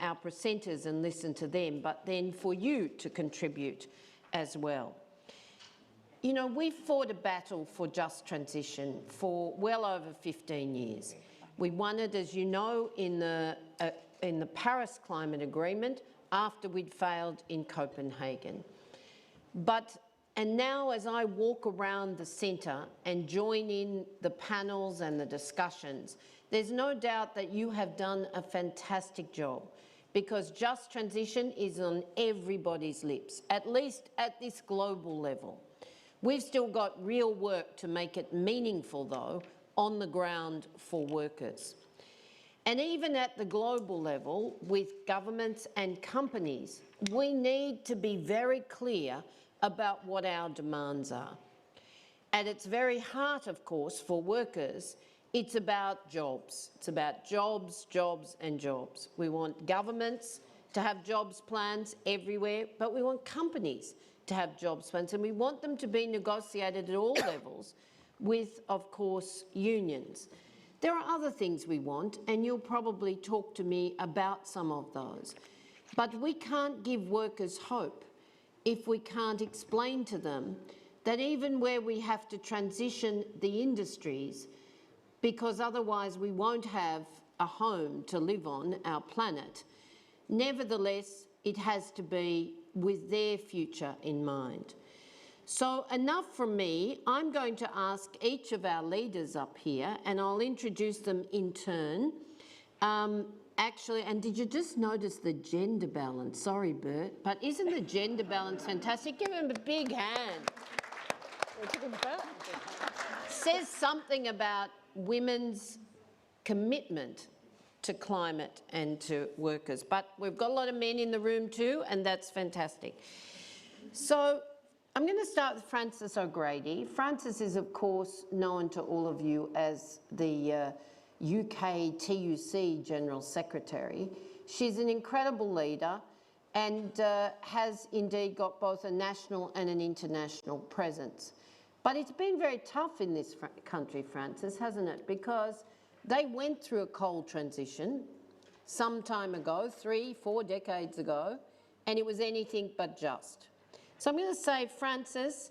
our presenters and listen to them, but then for you to contribute as well. You know, we've fought a battle for just transition for well over 15 years. We won it, as you know, in the Paris Climate Agreement after we'd failed in Copenhagen. And now as I walk around the centre and join in the panels and the discussions, there's no doubt that you have done a fantastic job, because just transition is on everybody's lips, at least at this global level. We've still got real work to make it meaningful, though, on the ground for workers. And even at the global level, with governments and companies, we need to be very clear about what our demands are. At its very heart, of course, for workers, it's about jobs. It's about jobs, jobs and jobs. We want governments to have jobs plans everywhere, but we want companies to have jobs plans, and we want them to be negotiated at all levels with, of course, unions. There are other things we want, and you'll probably talk to me about some of those. But we can't give workers hope if we can't explain to them that even where we have to transition the industries, because otherwise we won't have a home to live on, our planet, nevertheless, it has to be with their future in mind. So enough from me. I'm going to ask each of our leaders up here, and I'll introduce them in turn. Actually, and did you just notice the gender balance? Sorry, Bert, but isn't the gender balance fantastic? Give him a big hand. Says something about women's commitment to climate and to workers. But we've got a lot of men in the room too, and that's fantastic. So I'm going to start with Frances O'Grady. Frances is, of course, known to all of you as the UK TUC General Secretary. She's an incredible leader and has indeed got both a national and an international presence. But it's been very tough in this country, Frances, hasn't it? Because they went through a coal transition some time ago, 3-4 decades ago, and it was anything but just. So I'm going to say, Frances,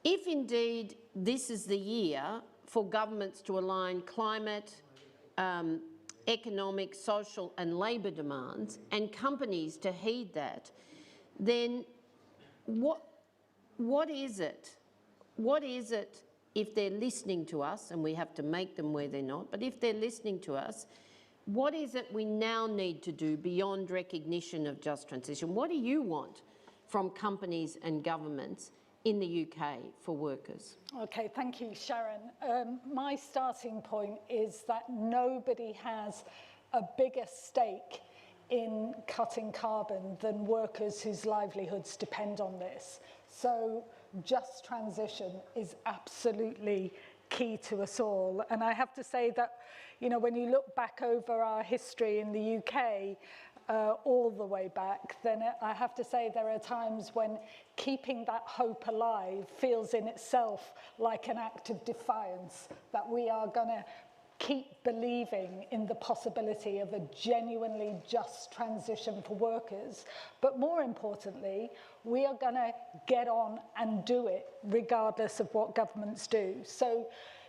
if indeed this is the year for governments to align climate, economic, social and labour demands, and companies to heed that, then what is it? What is it, if they're listening to us, and we have to make them where they're not, but if they're listening to us, what is it we now need to do beyond recognition of just transition? What do you want from companies and governments in the UK for workers? Okay, thank you, Sharan. My starting point is that nobody has a bigger stake in cutting carbon than workers whose livelihoods depend on this. So just transition is absolutely key to us all. And I have to say that, you know, when you look back over our history in the UK, all the way back, then I have to say there are times when keeping that hope alive feels in itself like an act of defiance, that we are going to keep believing in the possibility of a genuinely just transition for workers. But more importantly, we are going to get on and do it regardless of what governments do. So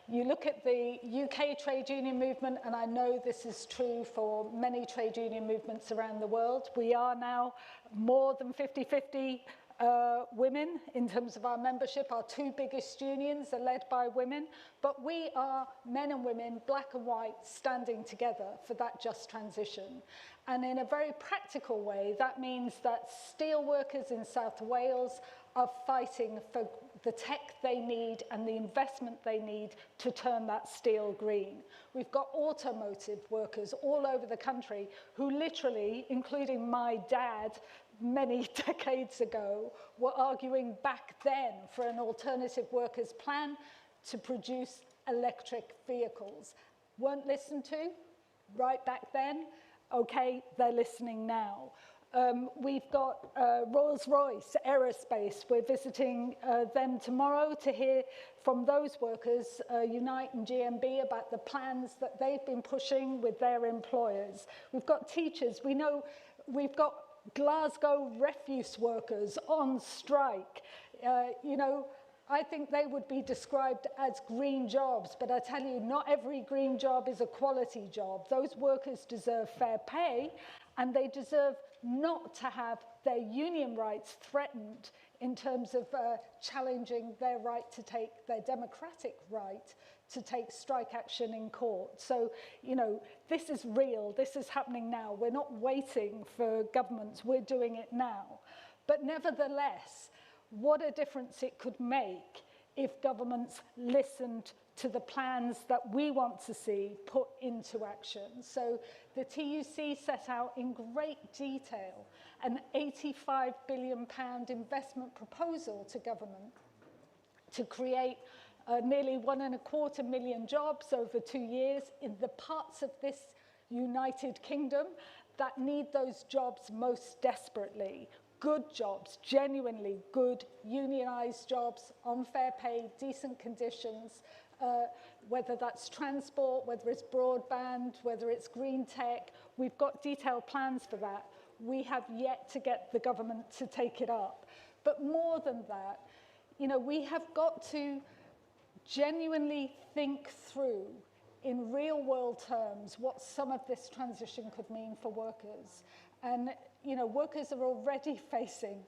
you look at the UK trade union movement, and I know this is true for many trade union movements around the world. We are now more than 50-50 women in terms of our membership. Our two biggest unions are led by women, but we are men and women, black and white, standing together for that just transition. And in a very practical way, that means that steel workers in South Wales are fighting for the tech they need and the investment they need to turn that steel green. We've got automotive workers all over the country who literally, including my dad, many decades ago, were arguing back then for an alternative workers' plan to produce electric vehicles. Weren't listened to right back then. Okay, they're listening now. We've got Rolls-Royce Aerospace. We're visiting them tomorrow to hear from those workers, Unite and GMB, about the plans that they've been pushing with their employers. We've got teachers. We know we've got Glasgow refuse workers on strike. You know, I think they would be described as green jobs, but I tell you, not every green job is a quality job. Those workers deserve fair pay, and they deserve not to have their union rights threatened in terms of challenging their right to take, their democratic right to take strike action in court. So, you know, this is real, this is happening now. We're not waiting for governments, we're doing it now. But nevertheless, what a difference it could make if governments listened to the plans that we want to see put into action. So the TUC set out in great detail an £85 billion investment proposal to government to create nearly 1.25 million jobs over 2 years in the parts of this United Kingdom that need those jobs most desperately. Good jobs, genuinely good unionised jobs on fair pay, decent conditions, whether that's transport, whether it's broadband, whether it's green tech. We've got detailed plans for that. We have yet to get the government to take it up. But more than that, you know, we have got to genuinely think through in real world terms what some of this transition could mean for workers. And, you know, workers are already facing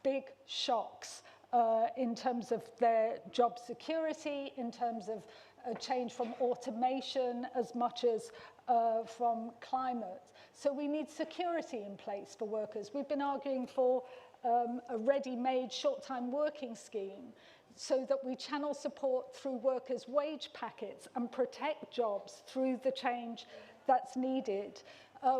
big shocks in terms of their job security, in terms of a change from automation as much as from climate. So we need security in place for workers. We've been arguing for a ready-made short-time working scheme so that we channel support through workers' wage packets and protect jobs through the change that's needed.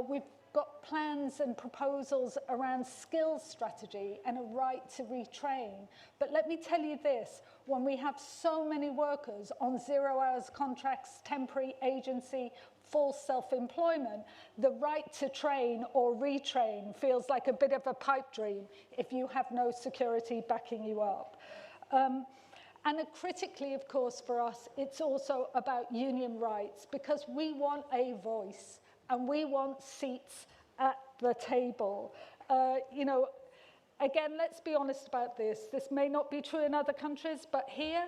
We've got plans and proposals around skills strategy and a right to retrain. But let me tell you this, when we have so many workers on 0 hours contracts, temporary agency, full self-employment, the right to train or retrain feels like a bit of a pipe dream if you have no security backing you up. And critically, of course, for us, it's also about union rights, because we want a voice and we want seats at the table. You know, again, let's be honest about this. This may not be true in other countries, but here,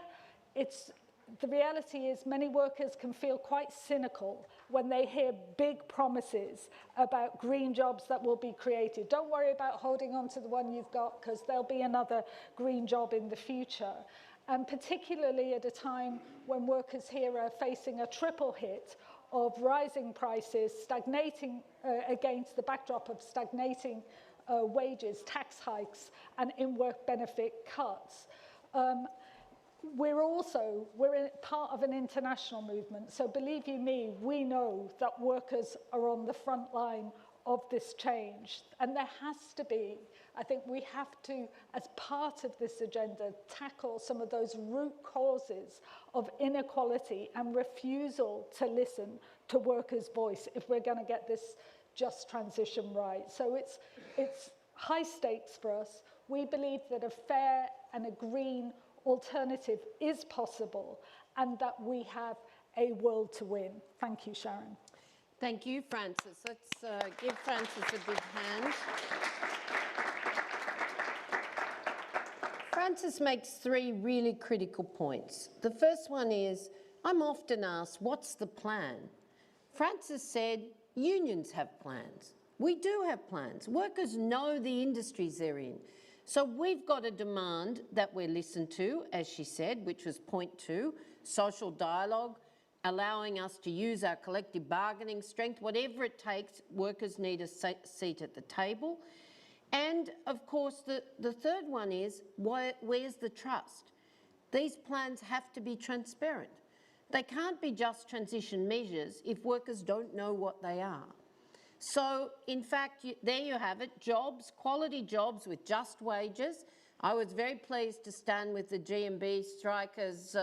the reality is many workers can feel quite cynical when they hear big promises about green jobs that will be created. Don't worry about holding on to the one you've got, because there'll be another green job in the future. And particularly at a time when workers here are facing a triple hit of rising prices, stagnating against the backdrop of stagnating wages, tax hikes, and in-work benefit cuts. We're part of an international movement, so believe you me, we know that workers are on the front line of this change. And there has to be, I think we have to, as part of this agenda, tackle some of those root causes of inequality and refusal to listen to workers' voice if we're going to get this just transition right. So it's high stakes for us. We believe that a fair and a green alternative is possible and that we have a world to win. Thank you, Sharan. Thank you, Frances. Let's give Frances a big hand. Frances makes 3 really critical points. The first one is, I'm often asked, what's the plan? Frances said, unions have plans. We do have plans. Workers know the industries they're in. So we've got a demand that we're listened to, as she said, which was point 2, social dialogue, allowing us to use our collective bargaining strength, whatever it takes. Workers need a seat at the table. And of course, the third one is, where's the trust? These plans have to be transparent. They can't be just transition measures if workers don't know what they are. So, in fact, there you have it, jobs, quality jobs with just wages. I was very pleased to stand with the GMB strikers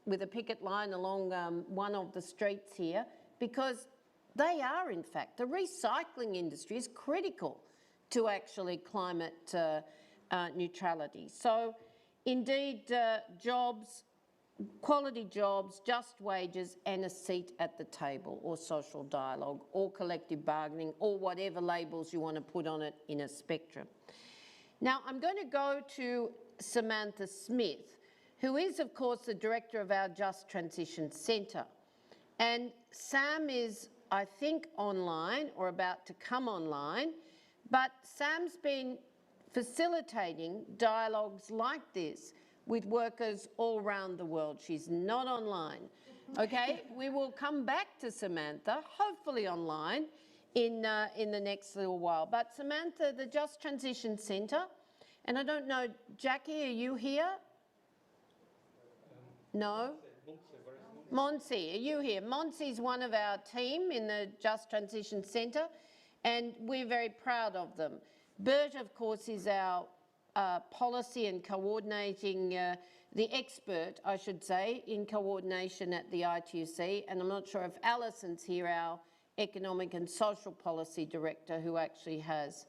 with a picket line along one of the streets here, because They are, in fact. The recycling industry is critical to actually climate neutrality. So, indeed, jobs, quality jobs, just wages and a seat at the table, or social dialogue, or collective bargaining, or whatever labels you want to put on it in a spectrum. Now, I'm going to go to Samantha Smith, who is, of course, the director of our Just Transition Centre. And Sam is, I think, online or about to come online, but Sam's been facilitating dialogues like this with workers all around the world. She's not online. Okay, we will come back to Samantha, hopefully online, in the next little while. But Samantha, the Just Transition Centre, and I don't know, Jackie, are you here? No? Monsi, are you here? Monsi's one of our team in the Just Transition Centre, and we're very proud of them. Bert, of course, is our policy and coordinating, the expert, I should say, in coordination at the ITUC, and I'm not sure if Alison's here, our Economic and Social Policy Director, who actually has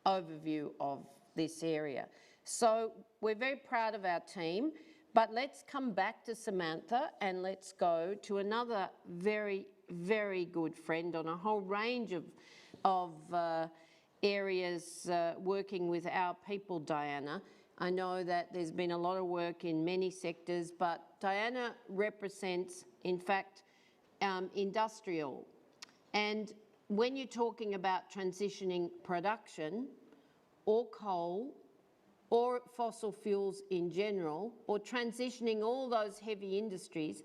overview of this area. So we're very proud of our team, but let's come back to Samantha and let's go to another very, very good friend on a whole range of areas working with our people, Diana. I know that there's been a lot of work in many sectors, but Diana represents, in fact, IndustriALL. And when you're talking about transitioning production or coal or fossil fuels in general, or transitioning all those heavy industries,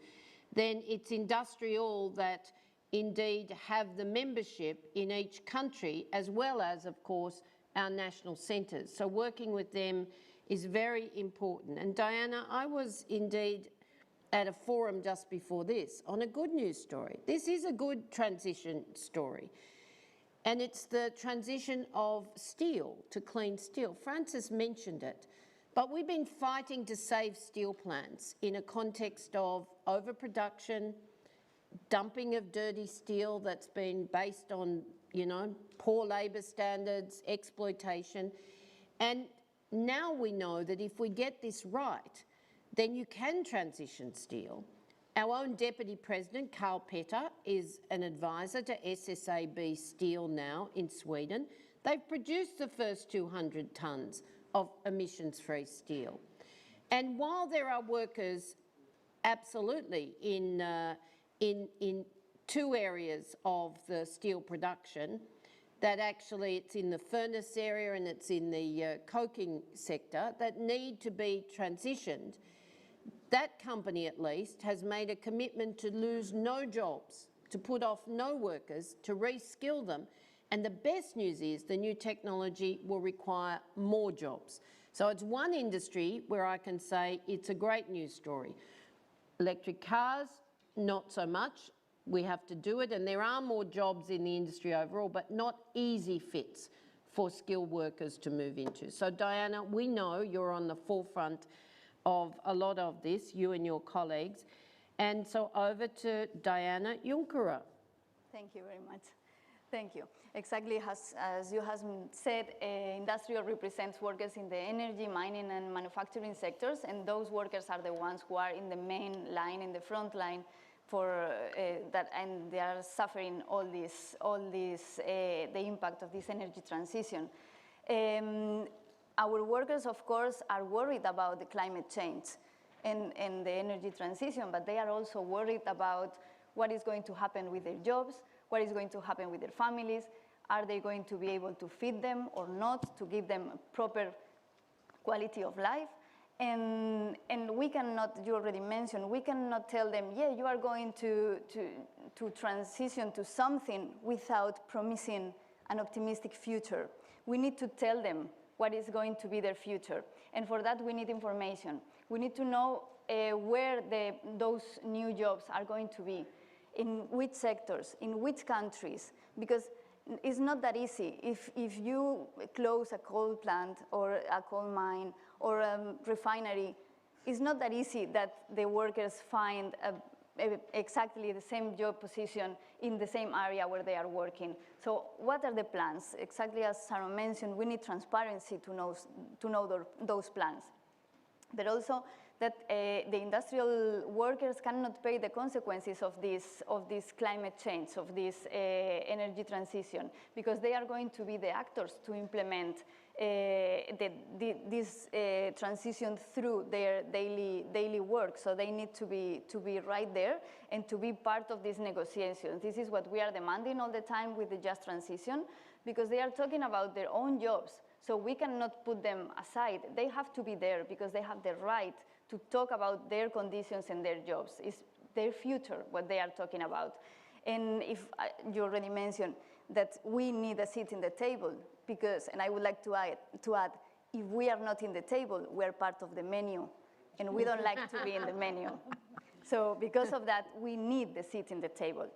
then it's IndustriALL that indeed have the membership in each country, as well as, of course, our national centres. So working with them is very important. And Diana, I was indeed at a forum just before this on a good news story. This is a good transition story. And it's the transition of steel to clean steel. Francis mentioned it, but we've been fighting to save steel plants in a context of overproduction, dumping of dirty steel that's been based on, you know, poor labour standards, exploitation. And now we know that if we get this right, then you can transition steel. Our own Deputy President, Carl Petter, is an advisor to SSAB Steel now in Sweden. They've produced the first 200 tonnes of emissions-free steel. And while there are workers absolutely in two areas of the steel production, that actually it's in the furnace area and it's in the coking sector that need to be transitioned, that company at least has made a commitment to lose no jobs, to put off no workers, to reskill them. And the best news is the new technology will require more jobs. So it's one industry where I can say it's a great news story. Electric cars, not so much. We have to do it, and there are more jobs in the industry overall, but not easy fits for skilled workers to move into. So Diana, we know you're on the forefront of a lot of this, you and your colleagues. And so over to Diana Junquera. Thank you very much. Thank you. Exactly as you have said, IndustriALL represents workers in the energy, mining, and manufacturing sectors, and those workers are the ones who are in the main line, in the front line, for that, and they are suffering all the impact of this energy transition. Our workers, of course, are worried about the climate change and the energy transition, but they are also worried about what is going to happen with their jobs, what is going to happen with their families, are they going to be able to feed them or not, to give them proper quality of life. And we cannot, you already mentioned, we cannot tell them, yeah, you are going to transition to something without promising an optimistic future. We need to tell them what is going to be their future. And for that, we need information. We need to know where those new jobs are going to be, in which sectors, in which countries, because it's not that easy. If you close a coal plant or a coal mine or a refinery, it's not that easy that the workers find exactly the same job position in the same area where they are working. So what are the plans? Exactly as Sharan mentioned, we need transparency to know those plans. But also that the industrial workers cannot pay the consequences of this climate change, of this energy transition, because they are going to be the actors to implement this transition through their daily work. So they need to be right there and to be part of these negotiations. This is what we are demanding all the time with the just transition, because they are talking about their own jobs. So we cannot put them aside. They have to be there because they have the right to talk about their conditions and their jobs. It's their future, what they are talking about. And if you already mentioned that we need a seat in the table, because, and I would like to add, if we are not in the table, we are part of the menu, and we don't like to be in the menu. So because of that, we need the seat in the table.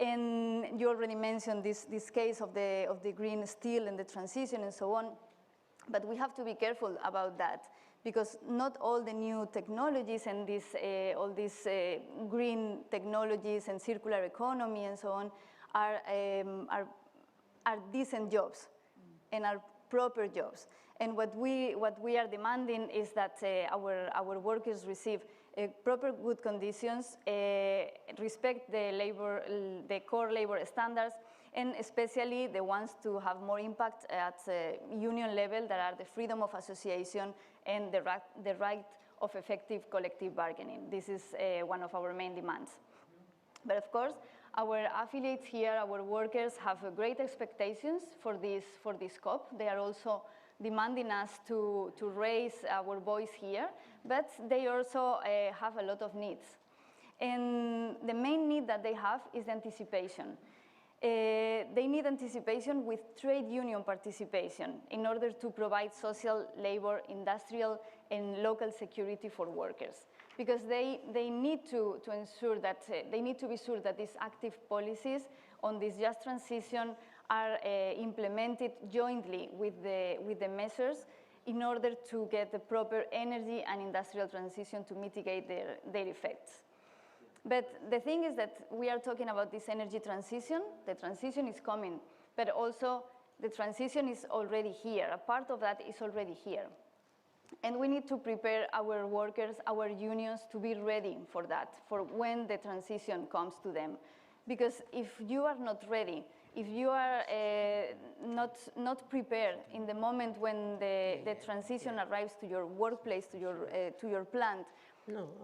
And you already mentioned this case of the green steel and the transition and so on, but we have to be careful about that, because not all the new technologies and all these green technologies and circular economy and so on are decent jobs and are proper jobs. And what we are demanding is that our workers receive proper good conditions, respect the core labor standards, and especially the ones to have more impact at union level, that are the freedom of association and the right of effective collective bargaining. This is one of our main demands. But of course, our affiliates here, our workers, have great expectations for this COP. They are also demanding us to raise our voice here, but they also have a lot of needs. And the main need that they have is anticipation. They need anticipation with trade union participation in order to provide social, labor, industrial, and local security for workers. Because they need to ensure that, they need to be sure that these active policies on this just transition are implemented jointly with the measures in order to get the proper energy and industrial transition to mitigate their effects. But the thing is that we are talking about this energy transition. The transition is coming, but also the transition is already here. A part of that is already here. And we need to prepare our workers, our unions, to be ready for that, for when the transition comes to them. Because if you are not ready, if you are not prepared in the moment when the transition arrives to your workplace, to your plant,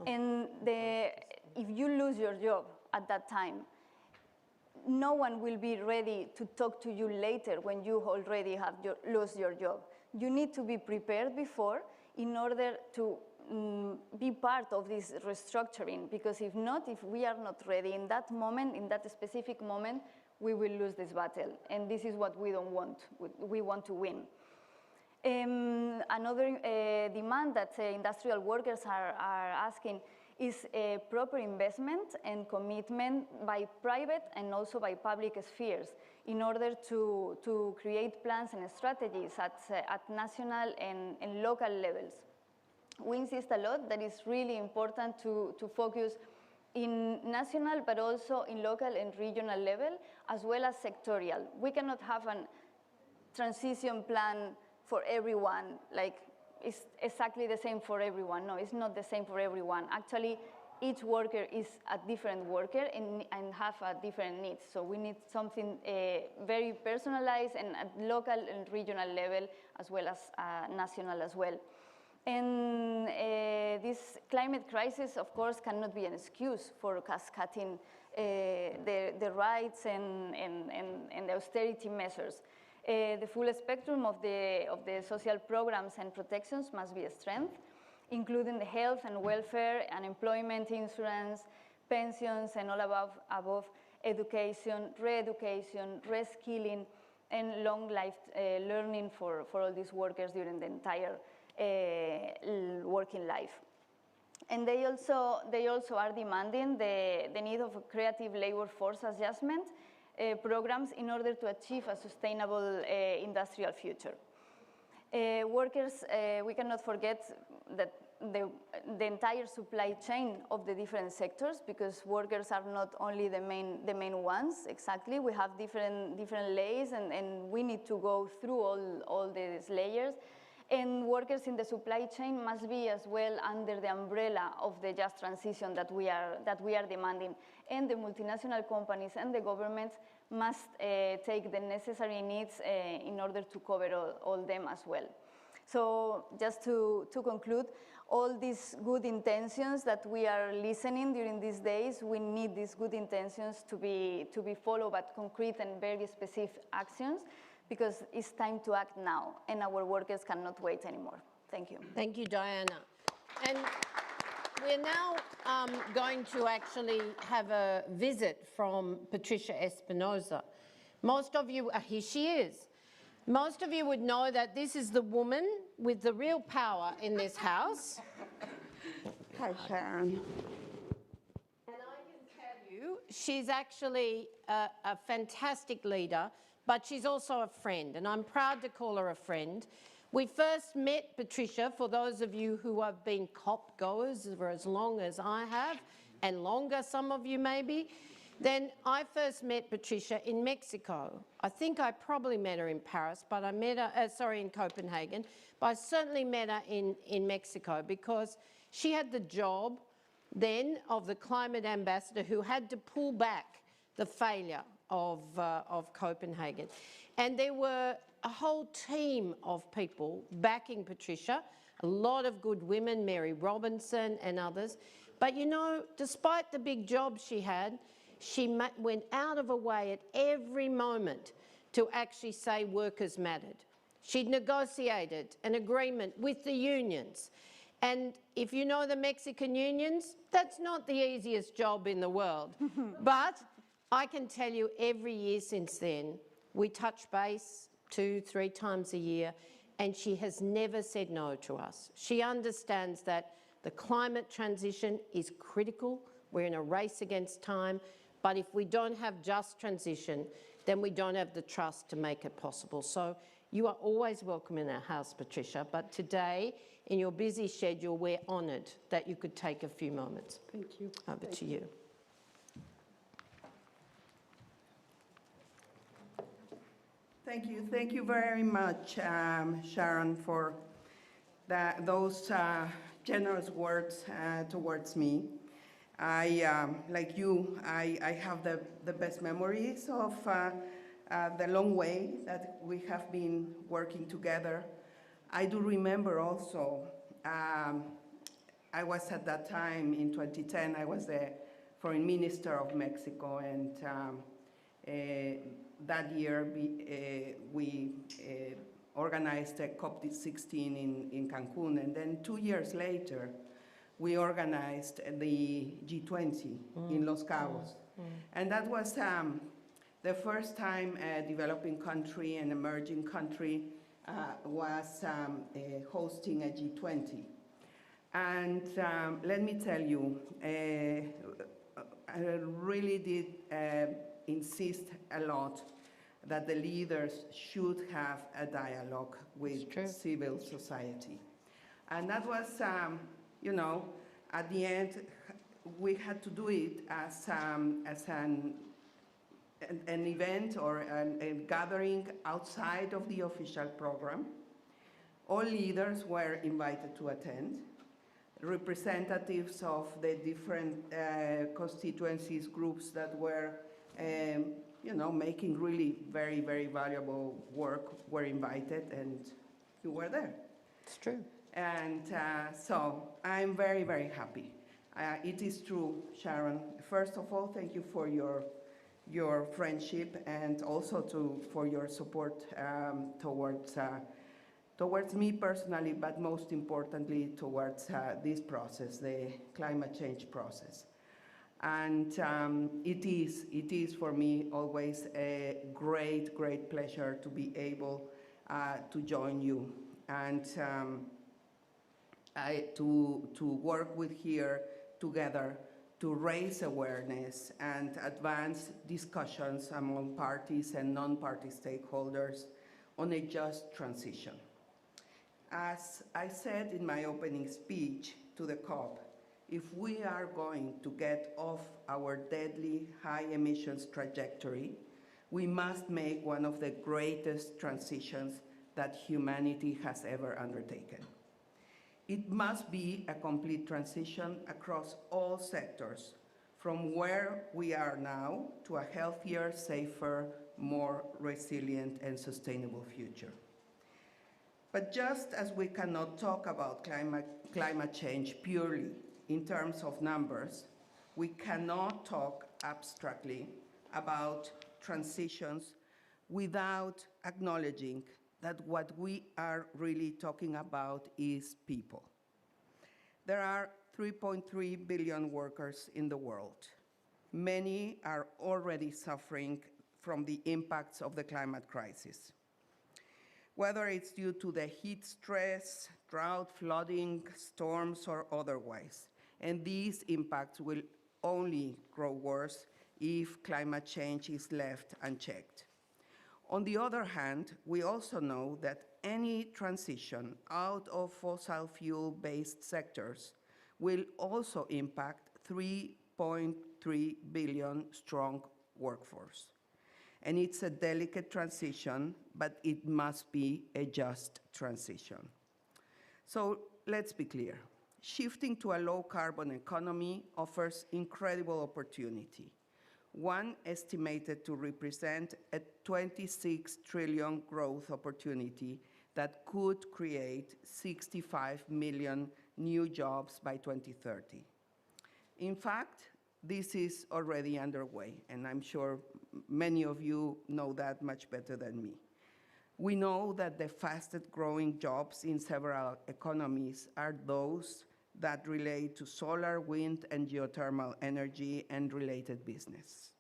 and if you lose your job at that time, no one will be ready to talk to you later when you already have lost your job. You need to be prepared before in order to be part of this restructuring, because if not, if we are not ready in that moment, in that specific moment, we will lose this battle, and this is what we don't want. We want to win. Another demand that industrial workers are asking is a proper investment and commitment by private and also by public spheres in order to create plans and strategies at national and local levels. We insist a lot that it's really important to focus in national, but also in local and regional level, as well as sectorial. We cannot have a transition plan for everyone, like it's exactly the same for everyone. No, it's not the same for everyone. Actually, each worker is a different worker and have a different needs. So we need something very personalized and at local and regional level, as well as national as well. And this climate crisis, of course, cannot be an excuse for cutting the rights and the austerity measures. The full spectrum of the social programs and protections must be a strength, including the health and welfare, unemployment insurance, pensions, and all above education, re-education, reskilling, and long life learning for all these workers during the entire working life. And they also are demanding the need of a creative labor force adjustment programs in order to achieve a sustainable industrial future. Workers, we cannot forget that the entire supply chain of the different sectors, because workers are not only the main ones, exactly. We have different layers, and we need to go through all these layers. And workers in the supply chain must be as well under the umbrella of the just transition that we are demanding. And the multinational companies and the governments must take the necessary needs in order to cover all them as well. So just to conclude, all these good intentions that we are listening during these days, we need these good intentions to be followed by concrete and very specific actions, because it's time to act now, and our workers cannot wait anymore. Thank you. Thank you, Diana. And we're now going to actually have a visit from Patricia Espinosa. Most of you, here she is. Most of you would know that this is the woman with the real power in this house. Hi, Sharon. And I can tell you, she's actually a fantastic leader, but she's also a friend, and I'm proud to call her a friend. We first met Patricia, for those of you who have been COP goers for as long as I have, and longer, some of you maybe. Then I first met Patricia in Mexico. I think I probably met her in Paris, but I met her, in Copenhagen, but I certainly met her in Mexico, because she had the job then of the climate ambassador who had to pull back the failure of Copenhagen. And there were a whole team of people backing Patricia, a lot of good women, Mary Robinson and others. But you know, despite the big job she had, she went out of her way at every moment to actually say workers mattered. She'd negotiated an agreement with the unions. And if you know the Mexican unions, that's not the easiest job in the world. But I can tell you, every year since then, we touch base 2-3 times a year, and she has never said no to us. She understands that the climate transition is critical. We're in a race against time. But if we don't have just transition, then we don't have the trust to make it possible. So you are always welcome in our house, Patricia, but today, in your busy schedule, we're honoured that you could take a few moments. Thank you. Over to you. Thank you very much, Sharon, for those generous words towards me. Like you, I have the best memories of the long way that we have been working together. I do remember also, I was at that time in 2010, I was the foreign minister of Mexico, and that year we organized a COP16 in Cancun, and then 2 years later, we organized the G20 in Los Cabos. And that was the first time a developing country, an emerging country, was hosting a G20. And let me tell you, I really did insist a lot that the leaders should have a dialogue with civil society. And that was, you know, at the end, we had to do it as an event or a gathering outside of the official program. All leaders were invited to attend. Representatives of the different constituencies, groups that were, you know, making really very, very valuable work were invited, and you were there. It's true. And so I'm very, very happy. It is true, Sharon. First of all, thank you for your friendship, and also for your support towards me personally, but most importantly towards this process, the climate change process. And it is for me always a great, great pleasure to be able to join you and to work with here together to raise awareness and advance discussions among parties and non-party stakeholders on a just transition. As I said in my opening speech to the COP, if we are going to get off our deadly high emissions trajectory, we must make one of the greatest transitions that humanity has ever undertaken. It must be a complete transition across all sectors, from where we are now to a healthier, safer, more resilient and sustainable future. But just as we cannot talk about climate change purely in terms of numbers, we cannot talk abstractly about transitions without acknowledging that what we are really talking about is people. There are 3.3 billion workers in the world. Many are already suffering from the impacts of the climate crisis. Whether it's due to the heat stress, drought, flooding, storms, or otherwise. And these impacts will only grow worse if climate change is left unchecked. On the other hand, we also know that any transition out of fossil fuel-based sectors will also impact 3.3 billion strong workforce. And it's a delicate transition, but it must be a just transition. So let's be clear. Shifting to a low-carbon economy offers incredible opportunity. One estimated to represent a 26 trillion growth opportunity that could create 65 million new jobs by 2030. In fact, this is already underway, and I'm sure many of you know that much better than me. We know that the fastest growing jobs in several economies are those that relate to solar, wind, and geothermal energy and related business.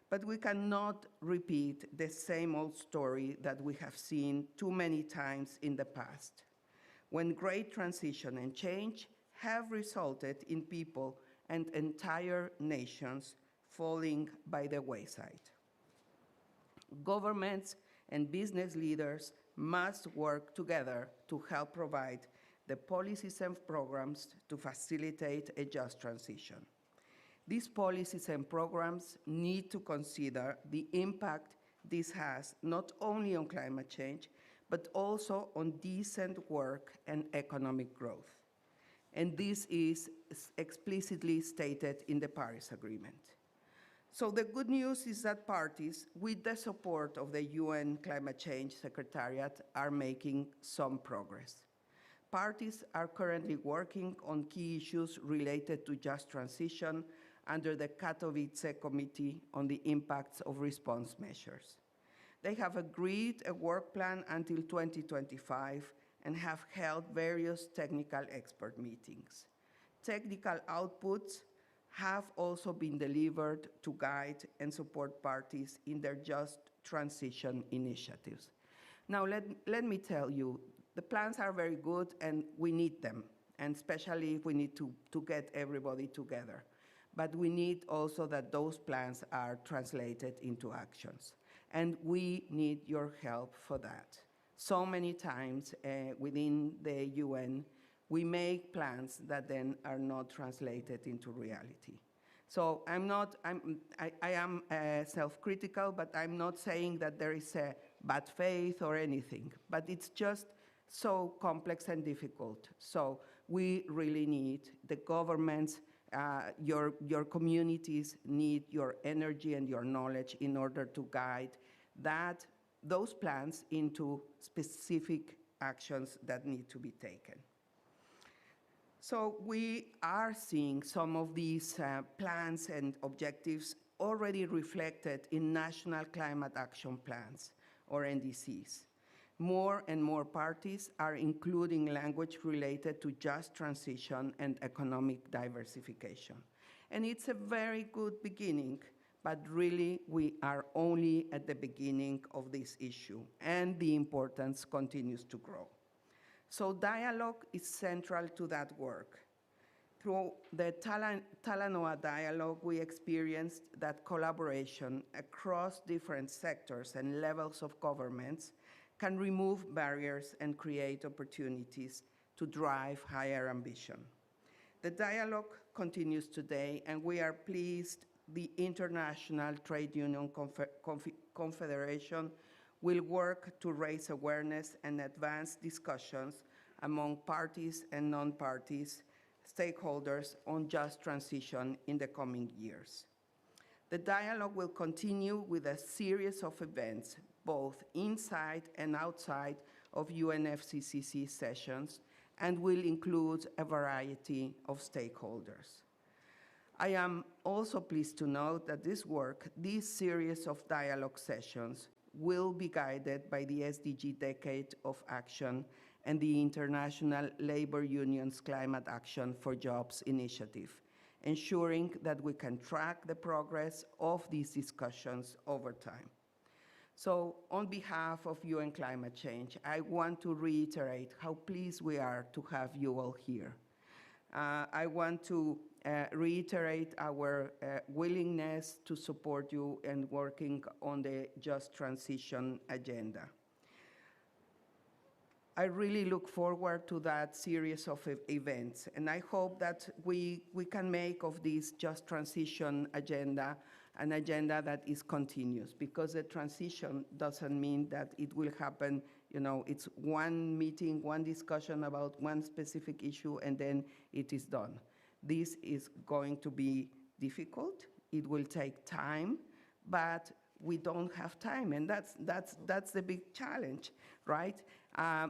But we cannot repeat the same old story that we have seen too many times in the past, when great transition and change have resulted in people and entire nations falling by the wayside. Governments and business leaders must work together to help provide the policies and programs to facilitate a just transition. These policies and programs need to consider the impact this has not only on climate change, but also on decent work and economic growth. And this is explicitly stated in the Paris Agreement. So the good news is that parties, with the support of the UN Climate Change Secretariat, are making some progress. Parties are currently working on key issues related to just transition under the Katowice Committee on the Impacts of Response Measures. They have agreed a work plan until 2025 and have held various technical expert meetings. Technical outputs have also been delivered to guide and support parties in their just transition initiatives. Now, let me tell you, the plans are very good and we need them, and especially if we need to get everybody together. But we need also that those plans are translated into actions. And we need your help for that. So many times within the UN, we make plans that then are not translated into reality. So I am self-critical, but I'm not saying that there is a bad faith or anything, but it's just so complex and difficult. So we really need the governments, your communities need your energy and your knowledge in order to guide those plans into specific actions that need to be taken. So we are seeing some of these plans and objectives already reflected in National Climate Action Plans, or NDCs. More and more parties are including language related to just transition and economic diversification. And it's a very good beginning, but really we are only at the beginning of this issue, and the importance continues to grow. So dialogue is central to that work. Through the Talanoa dialogue, we experienced that collaboration across different sectors and levels of governments can remove barriers and create opportunities to drive higher ambition. The dialogue continues today, and we are pleased the International Trade Union Confederation will work to raise awareness and advance discussions among parties and non-parties stakeholders on just transition in the coming years. The dialogue will continue with a series of events, both inside and outside of UNFCCC sessions, and will include a variety of stakeholders. I am also pleased to note that this series of dialogue sessions will be guided by the SDG Decade of Action and the International Labor Union's Climate Action for Jobs initiative, ensuring that we can track the progress of these discussions over time. So on behalf of UN Climate Change, I want to reiterate how pleased we are to have you all here. I want to reiterate our willingness to support you in working on the Just Transition agenda. I really look forward to that series of events, and I hope that we can make of this Just Transition agenda an agenda that is continuous, because the transition doesn't mean that it will happen, it's one meeting, one discussion about one specific issue, and then it is done. This is going to be difficult. It will take time, but we don't have time, and that's the big challenge, right?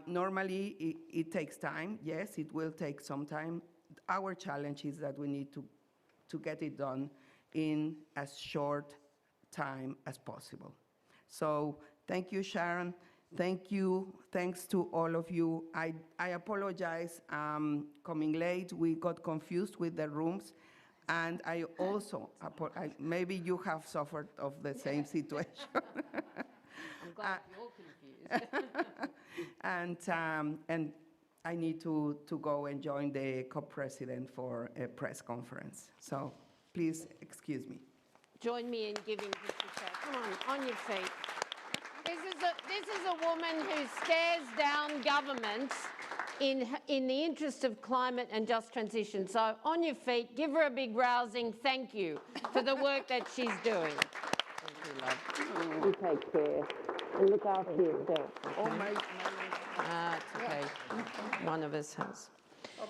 Normally, it takes time. Yes, it will take some time. Our challenge is that we need to get it done in as short time as possible. So thank you, Sharan. Thank you. Thanks to all of you. I apologize coming late. We got confused with the rooms. And I also, maybe you have suffered of the same situation. I'm glad you're confused. And I need to go and join the co-president for a press conference. So please excuse me. Join me in giving Patricia. Come on your feet. This is a woman who stares down government in the interest of climate and just transition. So on your feet, give her a big rousing thank you for the work that she's doing. Thank you, love. You take care and look after yourself. Oh, my. It's okay. One of us has.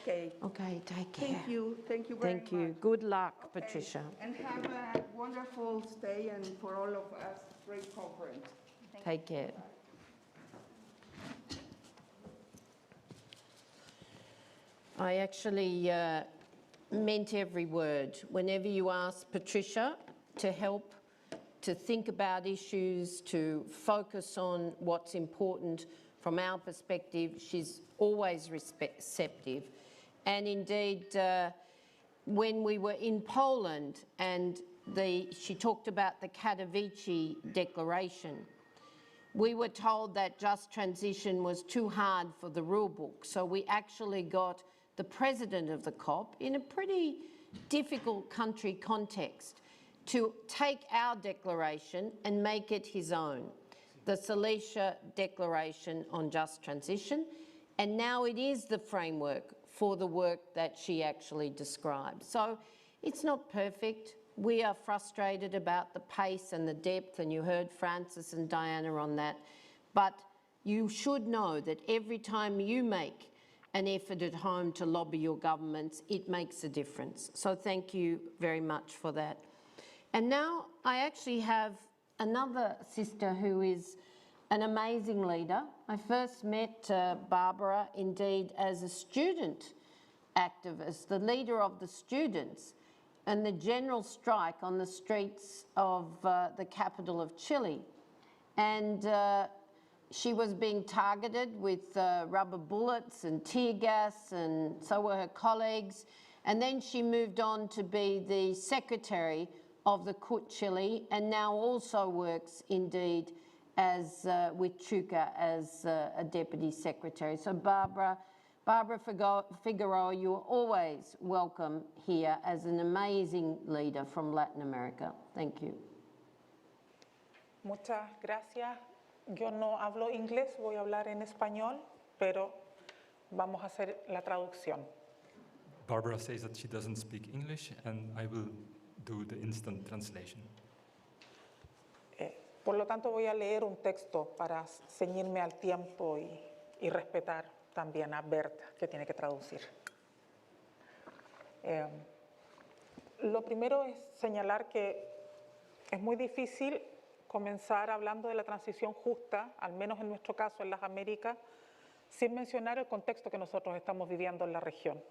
Okay. Okay, take care. Thank you. Thank you very much. Thank you. Good luck, Patricia. And have a wonderful stay, and for all of us, great conference. Take care. I actually meant every word. Whenever you ask Patricia to help, to think about issues, to focus on what's important from our perspective, she's always receptive. And indeed, when we were in Poland and she talked about the Katowice Declaration, we were told that just transition was too hard for the rule book. So we actually got the president of the COP, in a pretty difficult country context, to take our declaration and make it his own, the Silesia Declaration on Just Transition. And now it is the framework for the work that she actually described. So it's not perfect. We are frustrated about the pace and the depth, and you heard Francis and Diana on that. But you should know that every time you make an effort at home to lobby your governments, it makes a difference. So thank you very much for that. And now I actually have another sister who is an amazing leader. I first met Barbara, indeed, as a student activist, the leader of the students, and the general strike on the streets of the capital of Chile. And she was being targeted with rubber bullets and tear gas, and so were her colleagues. And then she moved on to be the secretary of the CUT Chile, and now also works indeed as with TUCA as a deputy secretary. So Barbara Figueroa, you are always welcome here as an amazing leader from Latin America. Thank you. Muchas gracias, Yo no hablo inglés, voy a hablar en español, pero vamos a hacer la traducción. Barbara says that she doesn't speak English, and I will do the instant translation. Por lo tanto, voy a leer un texto para ceñirme al tiempo y respetar también a Bert, que tiene que traducir. Lo primero es señalar que es muy difícil comenzar hablando de la transición justa, al menos en nuestro caso en las Américas, sin mencionar el contexto que nosotros estamos viviendo en la región.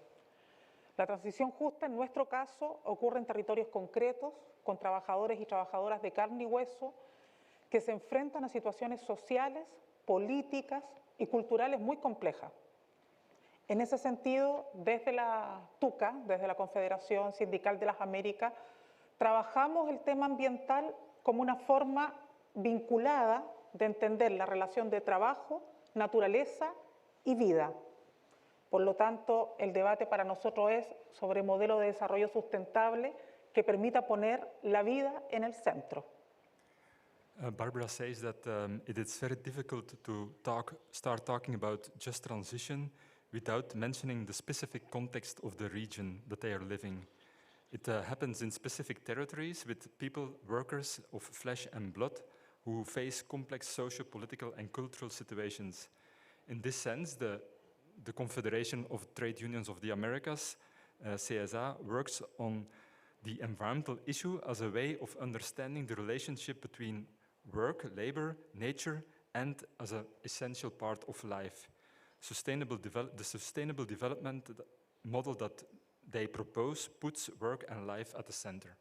La transición justa, en nuestro caso, ocurre en territorios concretos, con trabajadores y trabajadoras de carne y hueso, que se enfrentan a situaciones sociales, políticas y culturales muy complejas. En ese sentido, desde la TUCA, desde la Confederación Sindical de las Américas, trabajamos el tema ambiental como una forma vinculada de entender la relación de trabajo, naturaleza y vida. Por lo tanto, el debate para nosotros es sobre modelo de desarrollo sustentable que permita poner la vida en el centro. Barbara says that it is very difficult to start talking about just transition without mentioning the specific context of the region that they are living. It happens in specific territories with people, workers of flesh and blood, who face complex social, political and cultural situations. In this sense, the Confederation of Trade Unions of the Americas, CSA, works on the environmental issue as a way of understanding the relationship between work, labor, nature, and as an essential part of life. The sustainable development model that they propose puts work and life at the center.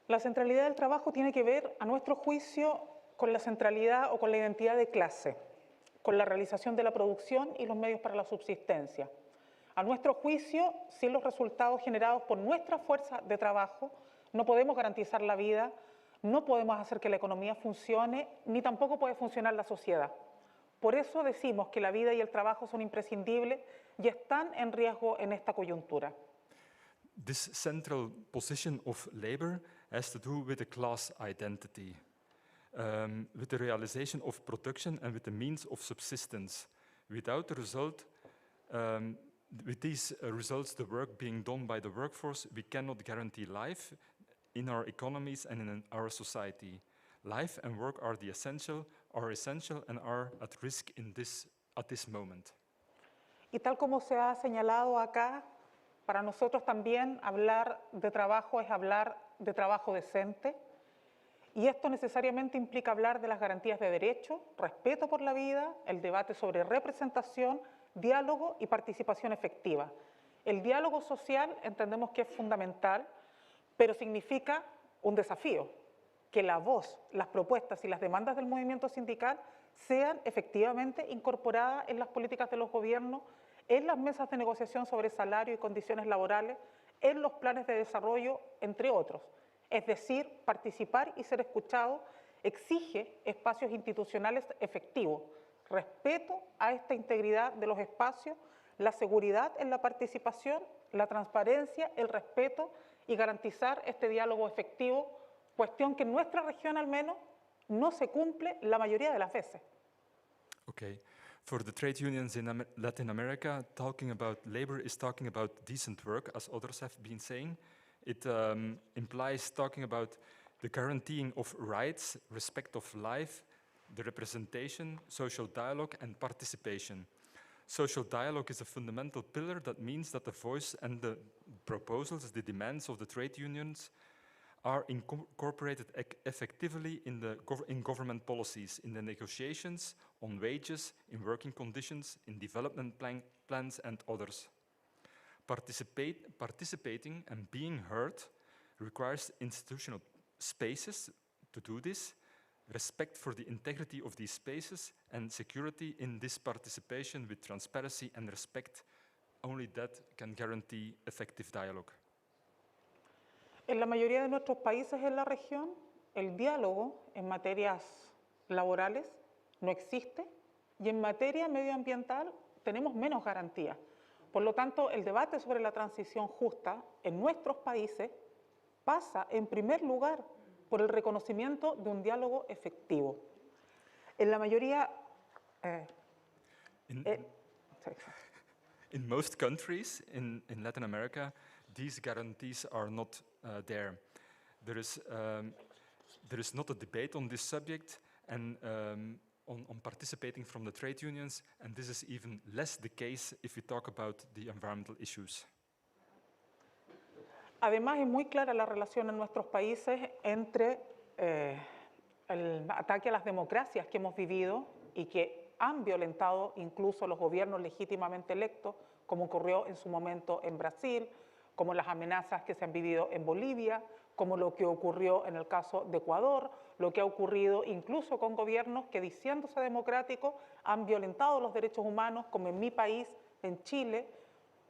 La centralidad del trabajo tiene que ver, a nuestro juicio, con la centralidad o con la identidad de clase, con la realización de la producción y los medios para la subsistencia. A nuestro juicio, sin los resultados generados por nuestra fuerza de trabajo, no podemos garantizar la vida, no podemos hacer que la economía funcione, ni tampoco puede funcionar la sociedad. Por eso decimos que la vida y el trabajo son imprescindibles y están en riesgo en esta coyuntura. This central position of labor has to do with a class identity, with the realization of production and with the means of subsistence. Without the result, with these results, the work being done by the workforce, we cannot guarantee life in our economies and in our society. Life and work are essential and are at risk at this moment. Y tal como se ha señalado acá, para nosotros también hablar de trabajo es hablar de trabajo decente, y esto necesariamente implica hablar de las garantías de derecho, respeto por la vida, el debate sobre representación, diálogo y participación efectiva. El diálogo social entendemos que es fundamental, pero significa un desafío, que la voz, las propuestas y las demandas del movimiento sindical sean efectivamente incorporadas en las políticas de los gobiernos, en las mesas de negociación sobre salario y condiciones laborales, en los planes de desarrollo, entre otros. Es decir, participar y ser escuchado exige espacios institucionales efectivos, respeto a esta integridad de los espacios, la seguridad en la participación, la transparencia, el respeto y garantizar este diálogo efectivo, cuestión que en nuestra región al menos no se cumple la mayoría de las veces. Okay. For the trade unions in Latin America, talking about labor is talking about decent work, as others have been saying. It implies talking about the guaranteeing of rights, respect of life, the representation, social dialogue, and participation. Social dialogue is a fundamental pillar that means that the voice and the proposals, the demands of the trade unions are incorporated effectively in government policies, in the negotiations on wages, in working conditions, in development plans and others. Participating and being heard requires institutional spaces to do this, respect for the integrity of these spaces, and security in this participation with transparency and respect. Only that can guarantee effective dialogue. En la mayoría de nuestros países en la región, el diálogo en materias laborales no existe y en materia medioambiental tenemos menos garantías. Por lo tanto, el debate sobre la transición justa en nuestros países pasa en primer lugar por el reconocimiento de un diálogo efectivo. En la mayoría... In, sí. in most countries in Latin America, these guarantees are not there. There is not a debate on this subject and on participating from the trade unions, and this is even less the case if we talk about the environmental issues. Además, es muy clara la relación en nuestros países entre el ataque a las democracias que hemos vivido y que han violentado incluso los gobiernos legítimamente electos, como ocurrió en su momento en Brasil, como las amenazas que se han vivido en Bolivia, como lo que ocurrió en el caso de Ecuador, lo que ha ocurrido incluso con gobiernos que, diciéndose democráticos, han violentado los derechos humanos, como en mi país, en Chile.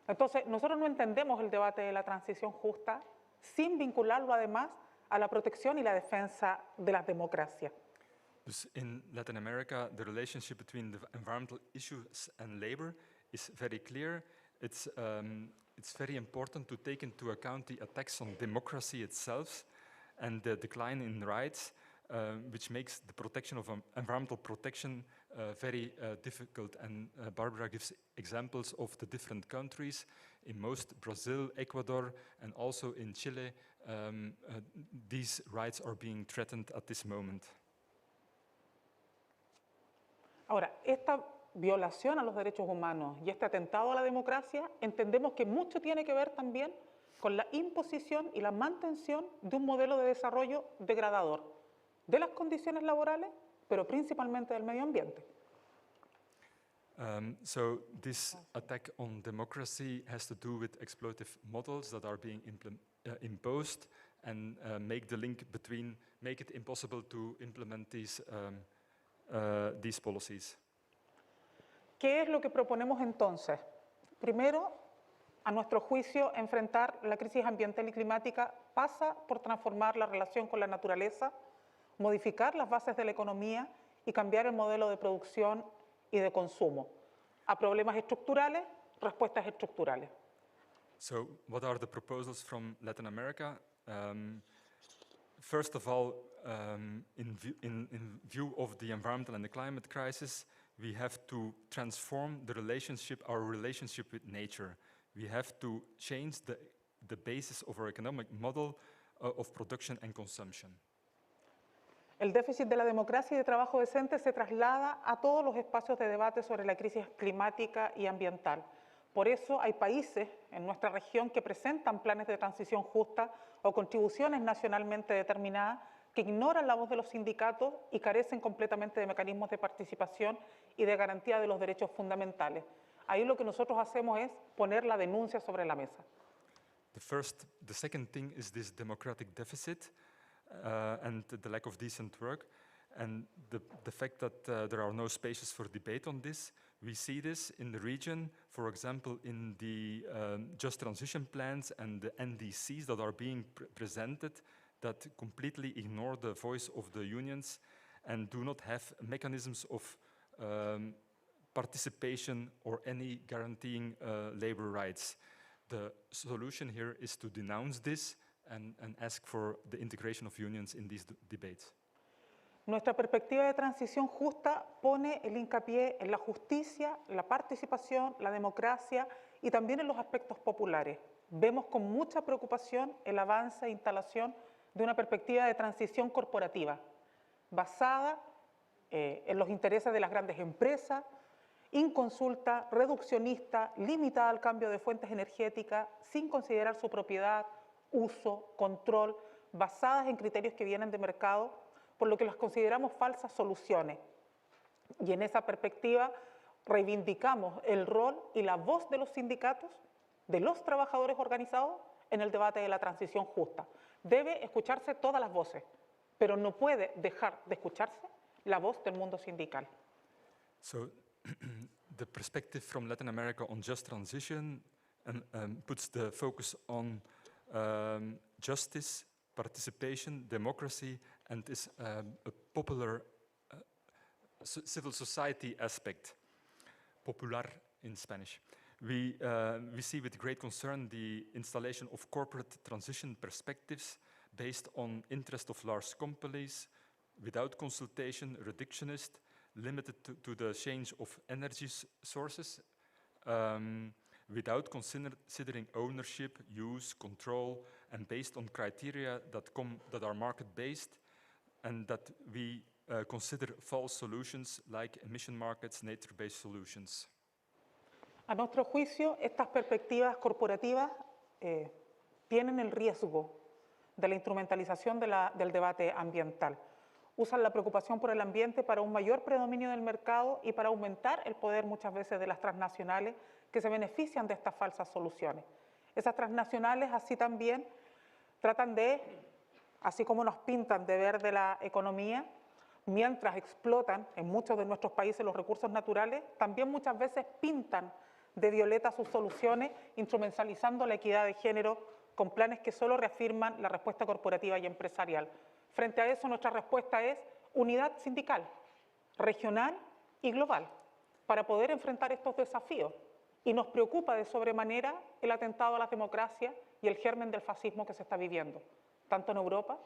Entonces, nosotros no entendemos el debate de la transición justa sin vincularlo además a la protección y la defensa de las democracias. Dus in Latin America, the relationship between the environmental issues and labor is very clear. It's very important to take into account the attacks on democracy itself and the decline in rights, which makes the protection of environmental protection very difficult. And Barbara gives examples of the different countries. In most, Brazil, Ecuador, and also in Chile, these rights are being threatened at this moment. Ahora, esta violación a los derechos humanos y este atentado a la democracia, entendemos que mucho tiene que ver también con la imposición y la mantención de un modelo de desarrollo degradador de las condiciones laborales, pero principalmente del medio ambiente. So this attack on democracy has to do with exploitative models that are being imposed and make it impossible to implement these policies. ¿Qué es lo que proponemos entonces? Primero, a nuestro juicio, enfrentar la crisis ambiental y climática pasa por transformar la relación con la naturaleza, modificar las bases de la economía y cambiar el modelo de producción y de consumo. A problemas estructurales, respuestas estructurales. So, what are the proposals from Latin America? First of all, in view of the environmental and the climate crisis, we have to transform our relationship with nature. We have to change the basis of our economic model of production and consumption. El déficit de la democracia y de trabajo decente se traslada a todos los espacios de debate sobre la crisis climática y ambiental. Por eso hay países en nuestra región que presentan planes de transición justa o contribuciones nacionalmente determinadas que ignoran la voz de los sindicatos y carecen completamente de mecanismos de participación y de garantía de los derechos fundamentales. Ahí lo que nosotros hacemos es poner la denuncia sobre la mesa. The second thing is this democratic deficit and the lack of decent work, and the fact that there are no spaces for debate on this. We see this in the region, for example, in the just transition plans and the NDCs that are being presented that completely ignore the voice of the unions and do not have mechanisms of participation or any guaranteeing labor rights. The solution here is to denounce this and ask for the integration of unions in these debates. Nuestra perspectiva de transición justa pone el hincapié en la justicia, la participación, la democracia y también en los aspectos populares. Vemos con mucha preocupación el avance e instalación de una perspectiva de transición corporativa, basada en los intereses de las grandes empresas, inconsulta, reduccionista, limitada al cambio de fuentes energéticas, sin considerar su propiedad, uso, control, basadas en criterios que vienen de mercado, por lo que las consideramos falsas soluciones. Y en esa perspectiva reivindicamos el rol y la voz de los sindicatos, de los trabajadores organizados en el debate de la transición justa. Debe escucharse todas las voces, pero no puede dejar de escucharse la voz del mundo sindical. So, the perspective from Latin America on just transition puts the focus on justice, participation, democracy, and is a popular civil society aspect, popular in Spanish. We see with great concern the installation of corporate transition perspectives based on interest of large companies, without consultation, reductionist, limited to the change of energy sources, without considering ownership, use, control, and based on criteria that are market-based, and that we consider false solutions like emission markets, nature-based solutions. A nuestro juicio, estas perspectivas corporativas tienen el riesgo de la instrumentalización del debate ambiental. Usan la preocupación por el ambiente para un mayor predominio del mercado y para aumentar el poder muchas veces de las transnacionales que se benefician de estas falsas soluciones. Esas transnacionales así también tratan de, así como nos pintan de verde la economía, mientras explotan en muchos de nuestros países los recursos naturales, también muchas veces pintan de violeta sus soluciones, instrumentalizando la equidad de género con planes que solo reafirman la respuesta corporativa y empresarial. Frente a eso, nuestra respuesta es unidad sindical, regional y global, para poder enfrentar estos desafíos. Y nos preocupa de sobremanera el atentado a la democracia y el germen del fascismo que se está viviendo, tanto en Europa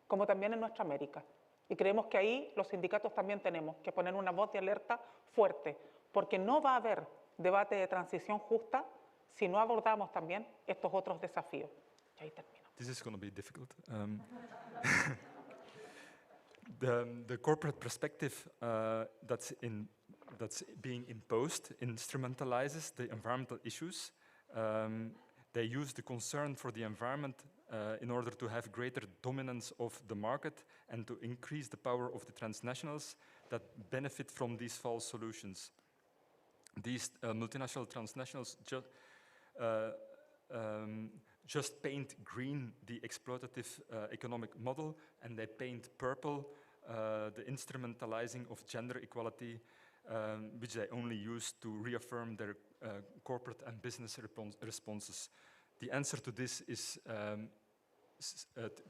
como también en nuestra América. Y creemos que ahí los sindicatos también tenemos que poner una voz de alerta fuerte, porque no va a haber debate de transición justa si no abordamos también estos otros desafíos. Y ahí termino. This is going to be difficult. The corporate perspective that's being imposed instrumentalizes the environmental issues. They use the concern for the environment in order to have greater dominance of the market and to increase the power of the transnationals that benefit from these false solutions. These multinational transnationals just paint green the exploitative economic model, and they paint purple the instrumentalizing of gender equality, which they only use to reaffirm their corporate and business responses. The answer to this is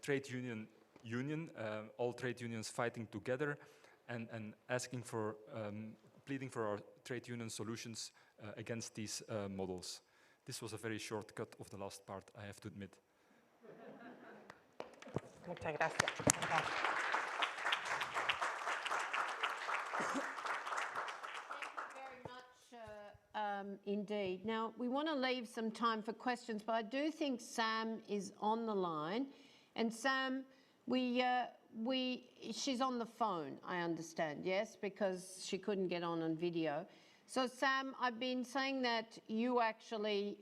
trade union, all trade unions fighting together and asking for, pleading for our trade union solutions against these models. This was a very short cut of the last part, I have to admit. Muchas gracias. Indeed. Now, we want to leave some time for questions, but I do think Sam is on the line. And Sam, she's on the phone, I understand, yes, because she couldn't get on video. So, Sam, I've been saying that you actually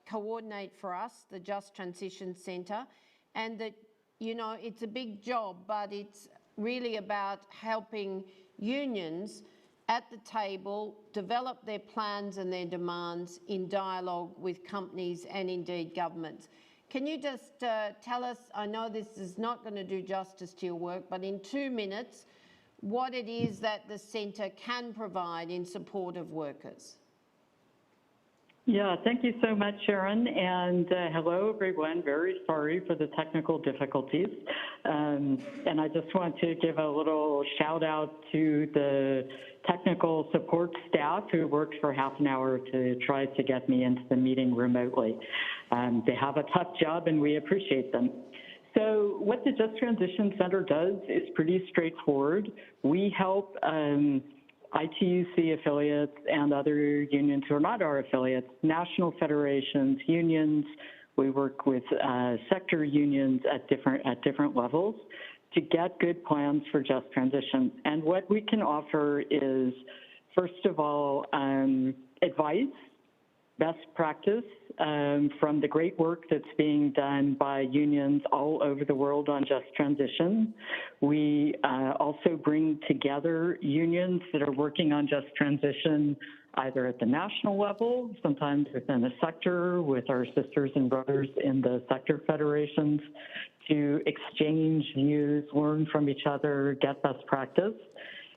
coordinate for us, the Just Transition Centre, and that, you know, it's a big job, but it's really about helping unions at the table develop their plans and their demands in dialogue with companies and indeed governments. Can you just tell us, I know this is not going to do justice to your work, but in 2 minutes, what it is that the centre can provide in support of workers? Yeah, thank you so much, Sharon, and hello, everyone. Very sorry for the technical difficulties. And I just want to give a little shout out to the technical support staff who worked for half an hour to try to get me into the meeting remotely. They have a tough job and we appreciate them. So what the Just Transition Center does is pretty straightforward. We help ITUC affiliates and other unions who are not our affiliates, national federations, unions. We work with sector unions at different levels to get good plans for just transition. And what we can offer is, first of all, advice, best practice from the great work that's being done by unions all over the world on just transition. We also bring together unions that are working on just transition either at the national level, sometimes within a sector with our sisters and brothers in the sector federations, to exchange views, learn from each other, get best practice.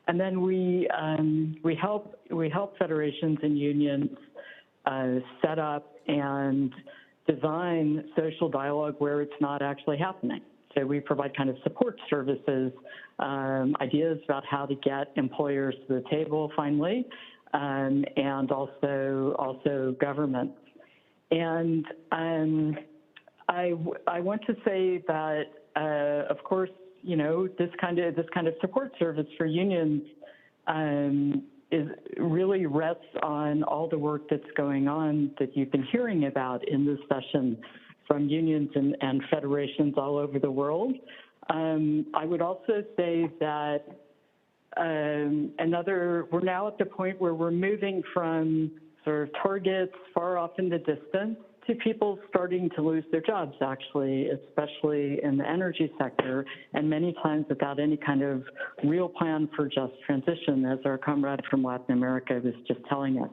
And then we help federations and unions set up and design social dialogue where it's not actually happening. So we provide kind of support services, ideas about how to get employers to the table finally, and also government. And I want to say that, of course, you know, this kind of support service for unions really rests on all the work that's going on that you've been hearing about in this session from unions and federations all over the world. I would also say that we're now at the point where we're moving from sort of targets far off in the distance to people starting to lose their jobs, actually, especially in the energy sector, and many times without any kind of real plan for just transition, as our comrade from Latin America was just telling us.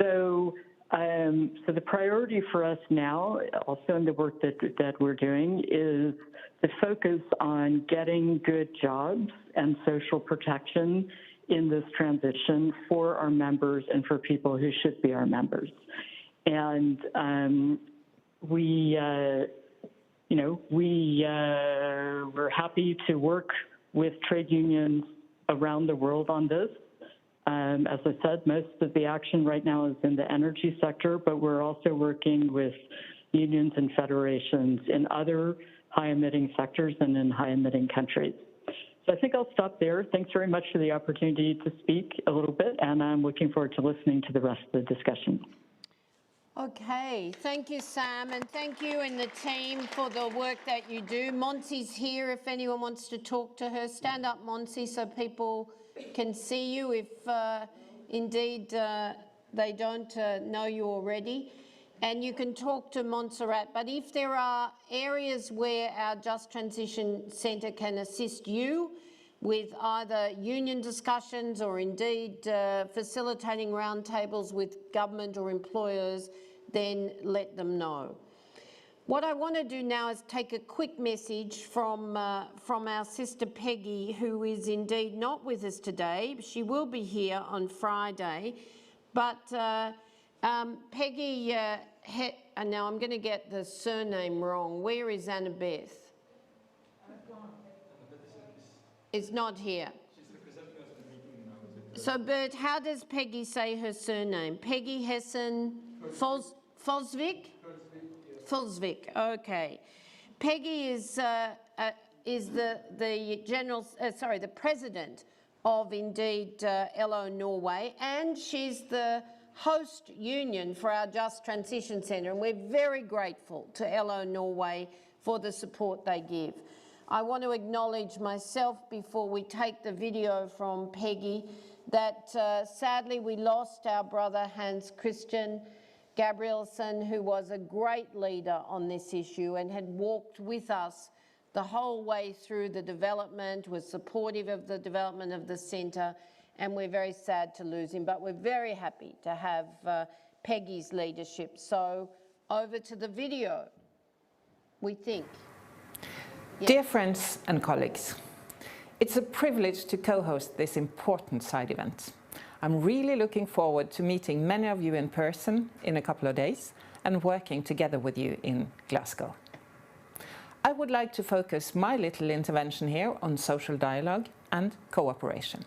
So the priority for us now, also in the work that we're doing, is to focus on getting good jobs and social protection in this transition for our members and for people who should be our members. And we're happy to work with trade unions around the world on this. As I said, most of the action right now is in the energy sector, but we're also working with unions and federations in other high-emitting sectors and in high-emitting countries. So I think I'll stop there. Thanks very much for the opportunity to speak a little bit, and I'm looking forward to listening to the rest of the discussion. Okay, thank you, Sam, and thank you and the team for the work that you do. Monsi's here if anyone wants to talk to her. Stand up, Monsi, so people can see you if indeed they don't know you already. And you can talk to Montserrat, but if there are areas where our Just Transition Centre can assist you with either union discussions or indeed facilitating roundtables with government or employers, then let them know. What I want to do now is take a quick message from our sister Peggy, who is indeed not with us today. She will be here on Friday, but Peggy, now I'm going to get the surname wrong. Where is Annabeth? Is not here. She's representing us in the meeting now. So, Bert, how does Peggy say her surname? Peggy Hessen Følsvik? Følsvik, okay. Peggy is the president of indeed LO Norway, and she's the host union for our Just Transition Centre, and we're very grateful to LO Norway for the support they give. I want to acknowledge myself before we take the video from Peggy that sadly we lost our brother Hans Christian Gabrielsen, who was a great leader on this issue and had walked with us the whole way through the development, was supportive of the development of the centre, and we're very sad to lose him, but we're very happy to have Peggy's leadership. So over to the video, we think. Yes. Dear friends and colleagues, it's a privilege to co-host this important side event. I'm really looking forward to meeting many of you in person in a couple of days and working together with you in Glasgow. I would like to focus my little intervention here on social dialogue and cooperation.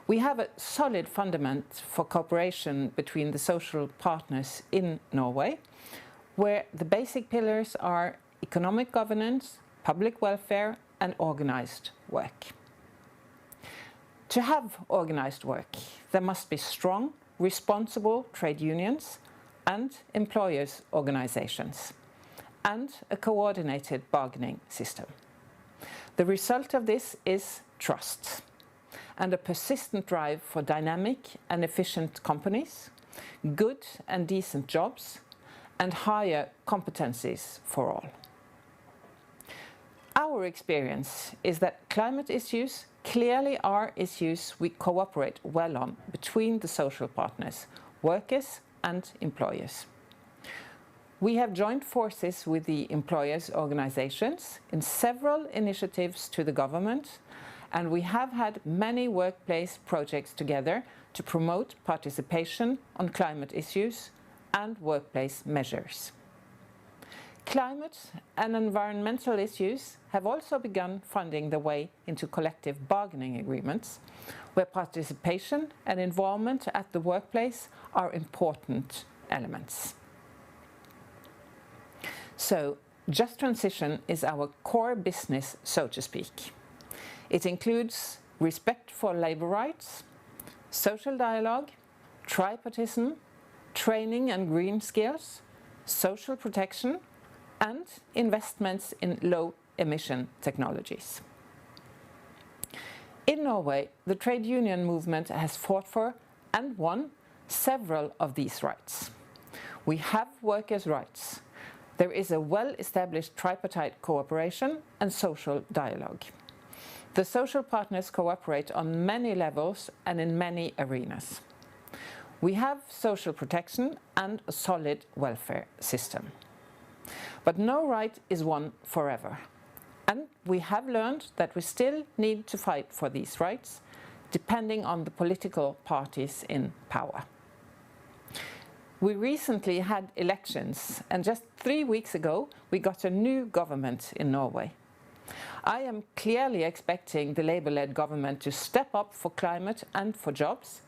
We have a solid fundament for cooperation between the social partners in Norway, where the basic pillars are economic governance, public welfare, and organised work. To have organised work, there must be strong, responsible trade unions and employers' organisations, and a coordinated bargaining system. The result of this is trust and a persistent drive for dynamic and efficient companies, good and decent jobs, and higher competencies for all. Our experience is that climate issues clearly are issues we cooperate well on between the social partners, workers and employers. We have joined forces with the employers' organisations in several initiatives to the government, and we have had many workplace projects together to promote participation on climate issues and workplace measures. Climate and environmental issues have also begun finding their way into collective bargaining agreements, where participation and involvement at the workplace are important elements. So, Just Transition is our core business, so to speak. It includes respect for labour rights, social dialogue, tripartism, training and green skills, social protection, and investments in low-emission technologies. In Norway, the trade union movement has fought for and won several of these rights. We have workers' rights. There is a well-established tripartite cooperation and social dialogue. The social partners cooperate on many levels and in many arenas. We have social protection and a solid welfare system. But no right is won forever. And we have learned that we still need to fight for these rights, depending on the political parties in power. We recently had elections, and just 3 weeks ago, we got a new government in Norway. I am clearly expecting the Labour-led government to step up for climate and for jobs,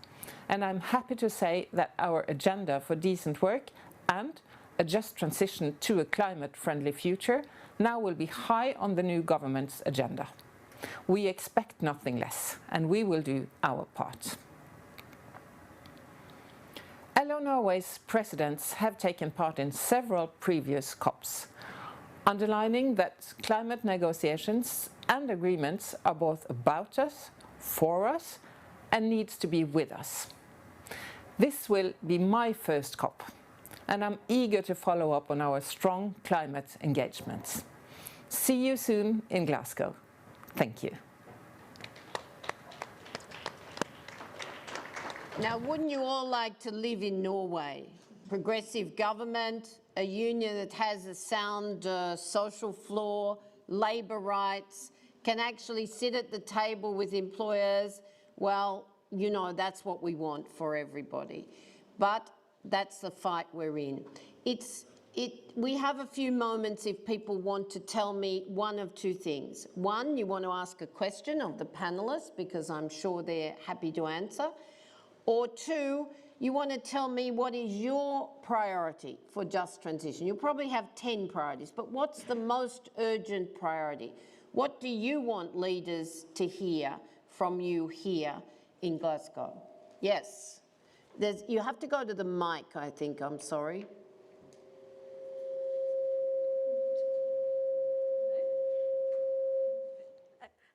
and I'm happy to say that our agenda for decent work and a just transition to a climate-friendly future now will be high on the new government's agenda. We expect nothing less, and we will do our part. LO Norway's presidents have taken part in several previous COPs, underlining that climate negotiations and agreements are both about us, for us, and needs to be with us. This will be my first COP, and I'm eager to follow up on our strong climate engagements. See you soon in Glasgow. Thank you. Now, wouldn't you all like to live in Norway? Progressive government, a union that has a sound social floor, labour rights, can actually sit at the table with employers. Well, you know, that's what we want for everybody. But that's the fight we're in. We have a few moments if people want to tell me one of two things. One, you want to ask a question of the panellists because I'm sure they're happy to answer. Or two, you want to tell me what is your priority for just transition. You'll probably have 10 priorities, but what's the most urgent priority? What do you want leaders to hear from you here in Glasgow? Yes. You have to go to the mic, I think. I'm sorry.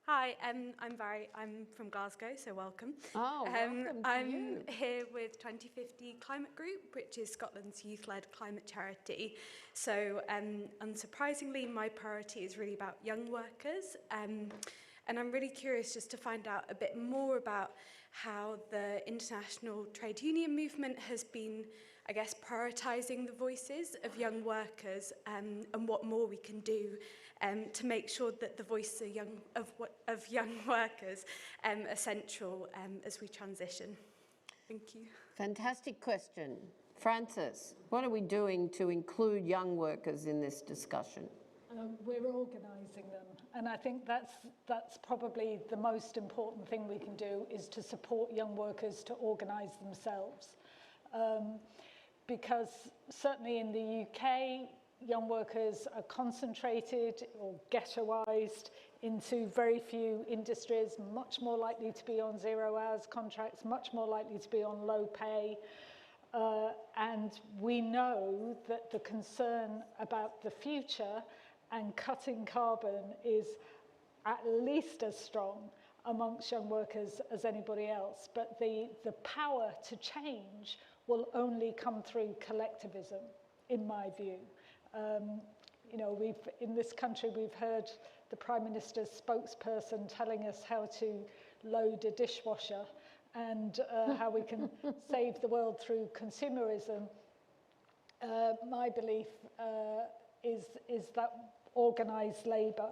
Hi, I'm Barry. I'm from Glasgow, so welcome. Oh, welcome to I'm you. here with 2050 Climate Group, which is Scotland's youth-led climate charity. So, unsurprisingly, my priority is really about young workers. And I'm really curious just to find out a bit more about how the international trade union movement has been, I guess, prioritising the voices of young workers and what more we can do to make sure that the voice of young workers are central as we transition. Thank you. Fantastic question. Frances, what are we doing to include young workers in this discussion? We're organising them, and I think that's probably the most important thing we can do, is to support young workers to organise themselves. Because certainly in the UK, young workers are concentrated or ghettoised into very few industries, much more likely to be on 0 hours contracts, much more likely to be on low pay. And we know that the concern about the future and cutting carbon is at least as strong amongst young workers as anybody else. But the power to change will only come through collectivism, in my view. You know, in this country, we've heard the Prime Minister's spokesperson telling us how to load a dishwasher and how we can save the world through consumerism. My belief is that organised labour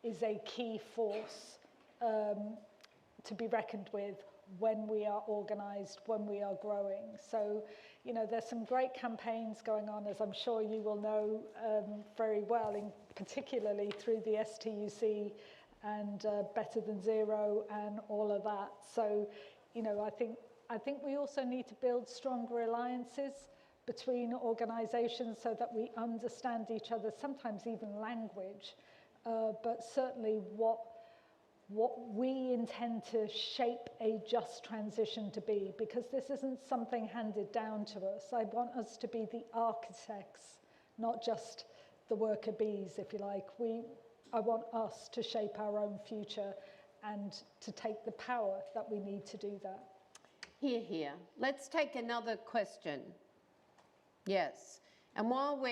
is a key force to be reckoned with when we are organised, when we are growing. So, you know, there's some great campaigns going on, as I'm sure you will know very well, particularly through the STUC and Better Than Zero and all of that. So, you know, I think we also need to build stronger alliances between organisations so that we understand each other, sometimes even language, but certainly what what we intend to shape a just transition to be, because this isn't something handed down to us. I want us to be the architects, not just the worker bees, if you like. I want us to shape our own future and to take the power that we need to do that. Hear, hear. Let's take another question. Yes. And while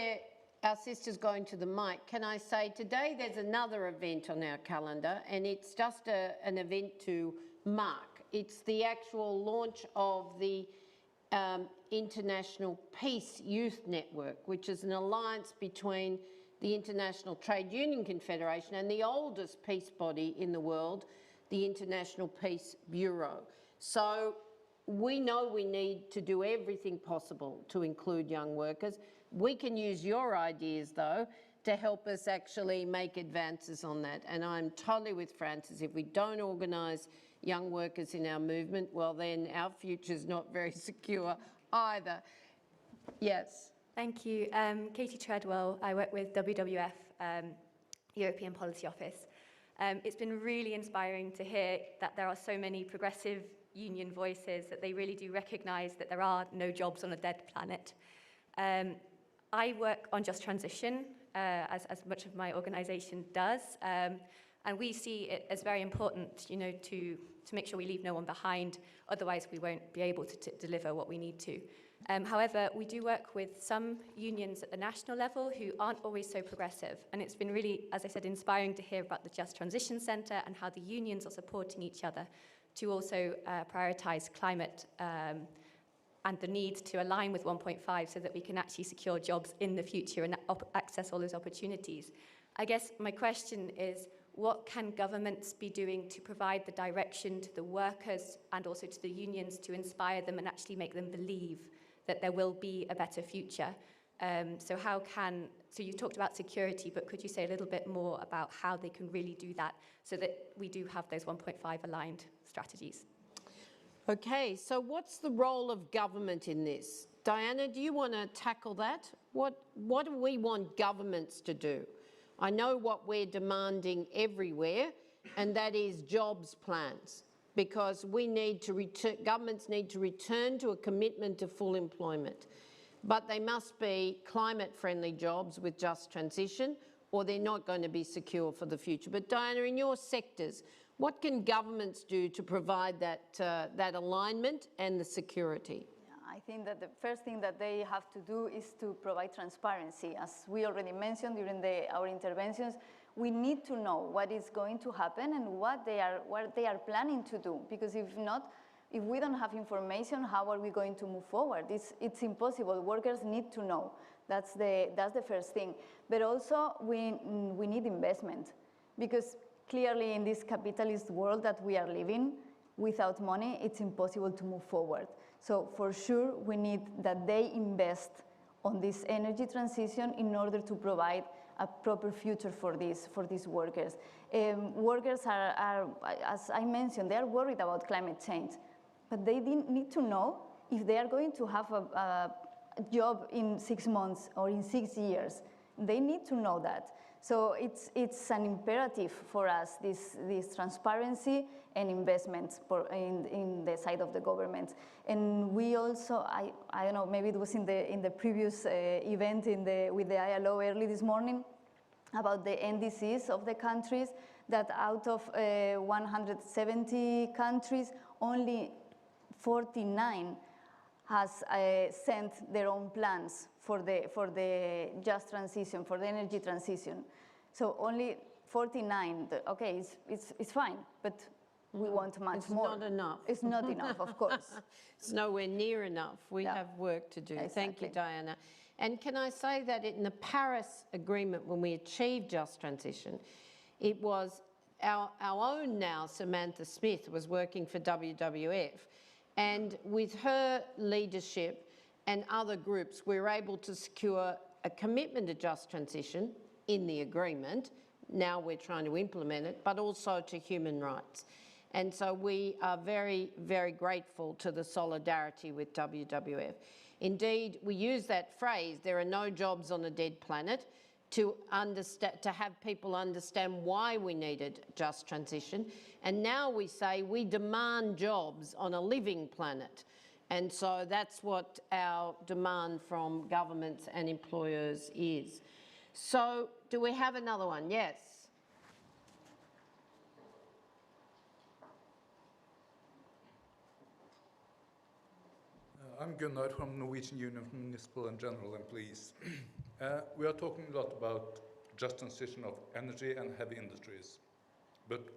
our sister's going to the mic, can I say today there's another event on our calendar, and it's just an event to mark. It's the actual launch of the International Peace Youth Network, which is an alliance between the International Trade Union Confederation and the oldest peace body in the world, the International Peace Bureau. So we know we need to do everything possible to include young workers. We can use your ideas, though, to help us actually make advances on that. And I'm totally with Frances. If we don't organise young workers in our movement, well, then our future's not very secure either. Yes. Thank you. Katie Treadwell. I work with WWF, European Policy Office. It's been really inspiring to hear that there are so many progressive union voices, that they really do recognise that there are no jobs on a dead planet. I work on just transition, as much of my organisation does, and we see it as very important, you know, to make sure we leave no one behind. Otherwise, we won't be able to deliver what we need to. However, we do work with some unions at the national level who aren't always so progressive, and it's been really, as I said, inspiring to hear about the Just Transition Centre and how the unions are supporting each other to also prioritise climate and the need to align with 1.5 so that we can actually secure jobs in the future and access all those opportunities. I guess my question is, what can governments be doing to provide the direction to the workers and also to the unions to inspire them and actually make them believe that there will be a better future? So you talked about security, but could you say a little bit more about how they can really do that so that we do have those 1.5 aligned strategies? Okay, so what's the role of government in this? Diana, do you want to tackle that? What do we want governments to do? I know what we're demanding everywhere, and that is jobs plans, because we need to governments need to return to a commitment to full employment. But they must be climate-friendly jobs with just transition, or they're not going to be secure for the future. But Diana, in your sectors, what can governments do to provide that alignment and the security? I think that the first thing that they have to do is to provide transparency. As we already mentioned during our interventions, we need to know what is going to happen and what they are planning to do. Because if not, if we don't have information, how are we going to move forward? It's impossible. Workers need to know. That's the first thing. But also, we need investment, because clearly in this capitalist world that we are living, without money, it's impossible to move forward. So for sure, we need that they invest on this energy transition in order to provide a proper future for these workers. Workers are, as I mentioned, they are worried about climate change, but they need to know if they are going to have a job in 6 months or in 6 years. They need to know that. So it's an imperative for us, this transparency and investments in the side of the government. And we also, I don't know, maybe it was in the previous event with the ILO early this morning, about the NDCs of the countries, that out of 170 countries, only 49 has sent their own plans for the just transition, for the energy transition. So only 49, okay, it's fine, but we want much more. It's not enough. It's not enough, of course. It's nowhere near enough. We have work to do. Exactly. Thank you, Diana. And can I say that in the Paris Agreement, when we achieved just transition, it was our own now, Samantha Smith, was working for WWF. And with her leadership and other groups, we were able to secure a commitment to just transition in the agreement. Now we're trying to implement it, but also to human rights. And so we are very, very grateful to the solidarity with WWF. Indeed, we use that phrase, there are no jobs on a dead planet, to have people understand why we needed just transition. And now we say we demand jobs on a living planet. And so that's what our demand from governments and employers is. So do we have another one? Yes. I'm Gunnar from Norwegian Union of Municipal and General Employees. We are talking a lot about just transition of energy and heavy industries. But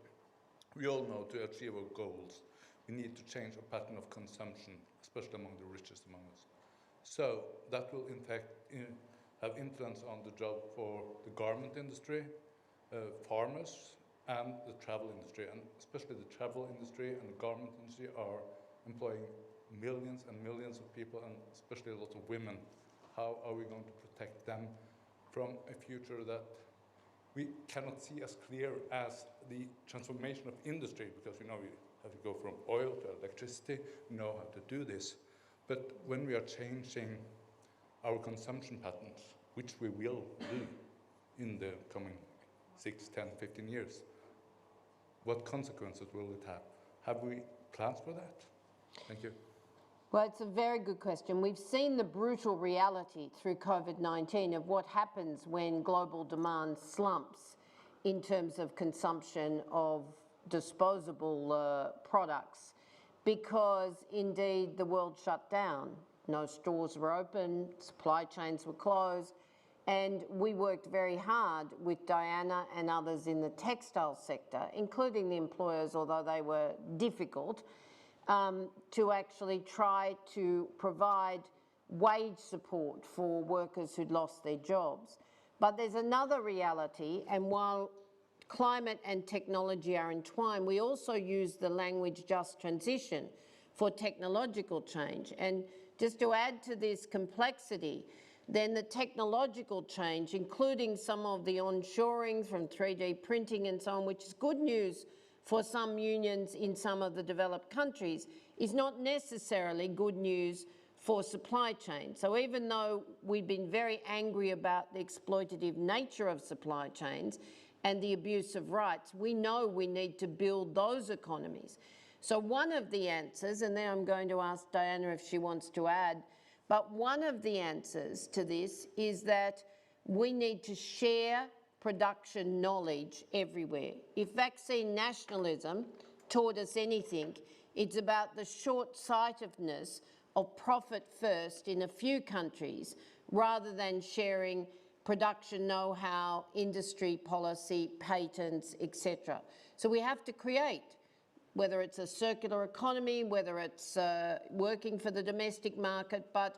we all know to achieve our goals, we need to change our pattern of consumption, especially among the richest among us. So that will in fact have influence on the job for the garment industry, farmers, and the travel industry. And especially the travel industry and the garment industry are employing millions and millions of people, and especially a lot of women. How are we going to protect them from a future that we cannot see as clear as the transformation of industry? Because we know we have to go from oil to electricity, we know how to do this. But when we are changing our consumption patterns, which we will do in the coming 6, 10, 15 years, what consequences will it have? Have we plans for that? Thank you. Well, it's a very good question. We've seen the brutal reality through COVID-19 of what happens when global demand slumps in terms of consumption of disposable products, because indeed the world shut down. No stores were open, supply chains were closed, and we worked very hard with Diana and others in the textile sector, including the employers, although they were difficult, to actually try to provide wage support for workers who'd lost their jobs. But there's another reality, and while climate and technology are entwined, we also use the language just transition for technological change. And just to add to this complexity, then the technological change, including some of the onshoring from 3D printing and so on, which is good news for some unions in some of the developed countries, is not necessarily good news for supply chain. So even though we've been very angry about the exploitative nature of supply chains and the abuse of rights, we know we need to build those economies. So one of the answers, and then I'm going to ask Diana if she wants to add, but one of the answers to this is that we need to share production knowledge everywhere. If vaccine nationalism taught us anything, it's about the short-sightedness of profit first in a few countries rather than sharing production know-how, industry policy, patents, etc. So we have to create, whether it's a circular economy, whether it's working for the domestic market, but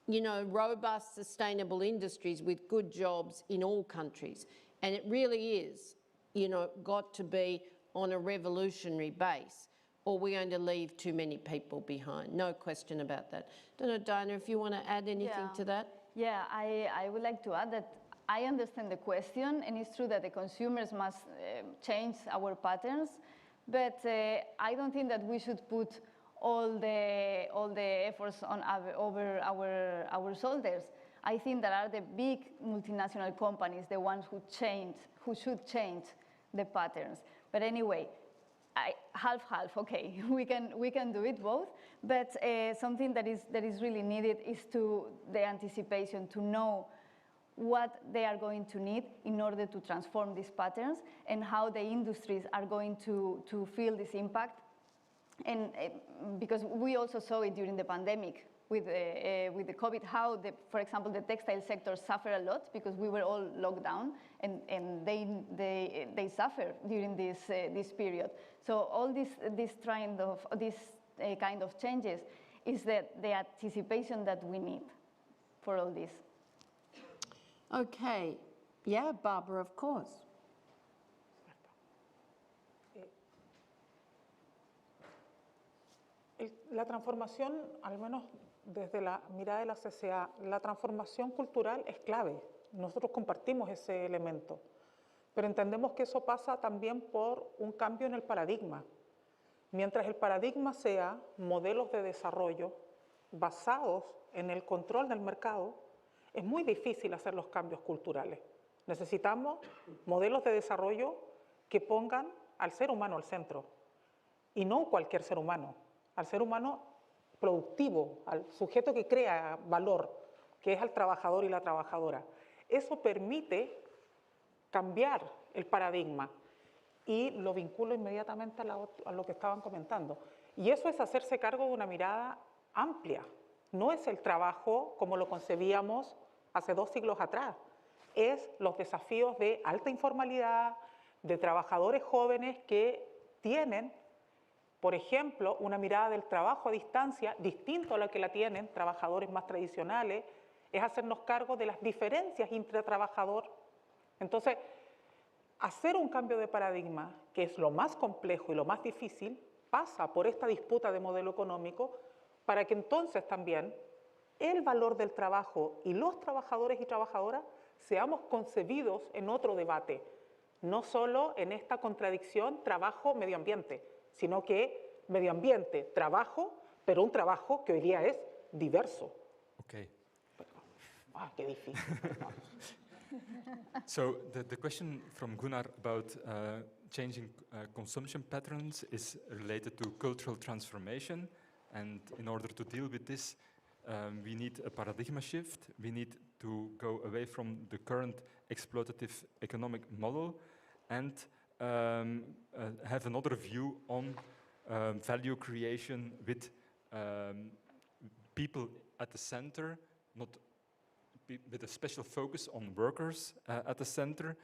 robust, sustainable industries with good jobs in all countries. And it really is, got to be on a revolutionary base, or we're going to leave too many people behind. No question about that. I don't know, Diana, if you want to add anything to that? Yeah, I would like to add that I understand the question, and it's true that the consumers must change our patterns, but I don't think that we should put all the efforts on over our shoulders. I think that are the big multinational companies, the ones who should change the patterns. But anyway, half, okay, we can do it both. But something that is really needed is the anticipation, to know what they are going to need in order to transform these patterns, and how the industries are going to feel this impact. And because we also saw it during the pandemic with the COVID, how, for example, the textile sector suffered a lot because we were all locked down, and they suffered during this period. So all this kind of changes is the anticipation that we need for all this. Okay. Yeah, Barbara, of course. La transformación, al menos desde la mirada de la CCA, la transformación cultural es clave. Nosotros compartimos ese elemento, pero entendemos que eso pasa también por un cambio en el paradigma. Mientras el paradigma sea modelos de desarrollo basados en el control del mercado, es muy difícil hacer los cambios culturales. Necesitamos modelos de desarrollo que pongan al ser humano al centro, y no cualquier ser humano, al ser humano productivo, al sujeto que crea valor, que es al trabajador y la trabajadora. Eso permite cambiar el paradigma y lo vinculo inmediatamente a lo que estaban comentando. Y eso es hacerse cargo de una mirada amplia. No es el trabajo como lo concebíamos hace 2 siglos atrás, es los desafíos de alta informalidad, de trabajadores jóvenes que tienen, por ejemplo, una mirada del trabajo a distancia distinto a la que la tienen trabajadores más tradicionales, es hacernos cargo de las diferencias intratrabajador. Entonces, hacer un cambio de paradigma, que es lo más complejo y lo más difícil, pasa por esta disputa de modelo económico para que entonces también el valor del trabajo y los trabajadores y trabajadoras seamos concebidos en otro debate, no solo en esta contradicción trabajo-medio ambiente, sino que medio ambiente, trabajo, pero un trabajo que hoy día es diverso. Okay. Qué difícil. So the question from Gunnar about changing consumption patterns is related to cultural transformation, and in order to deal with this, we need a paradigm shift. We need to go away from the current exploitative economic model and have another view on value creation with people at the center, not with a special focus on workers at the center,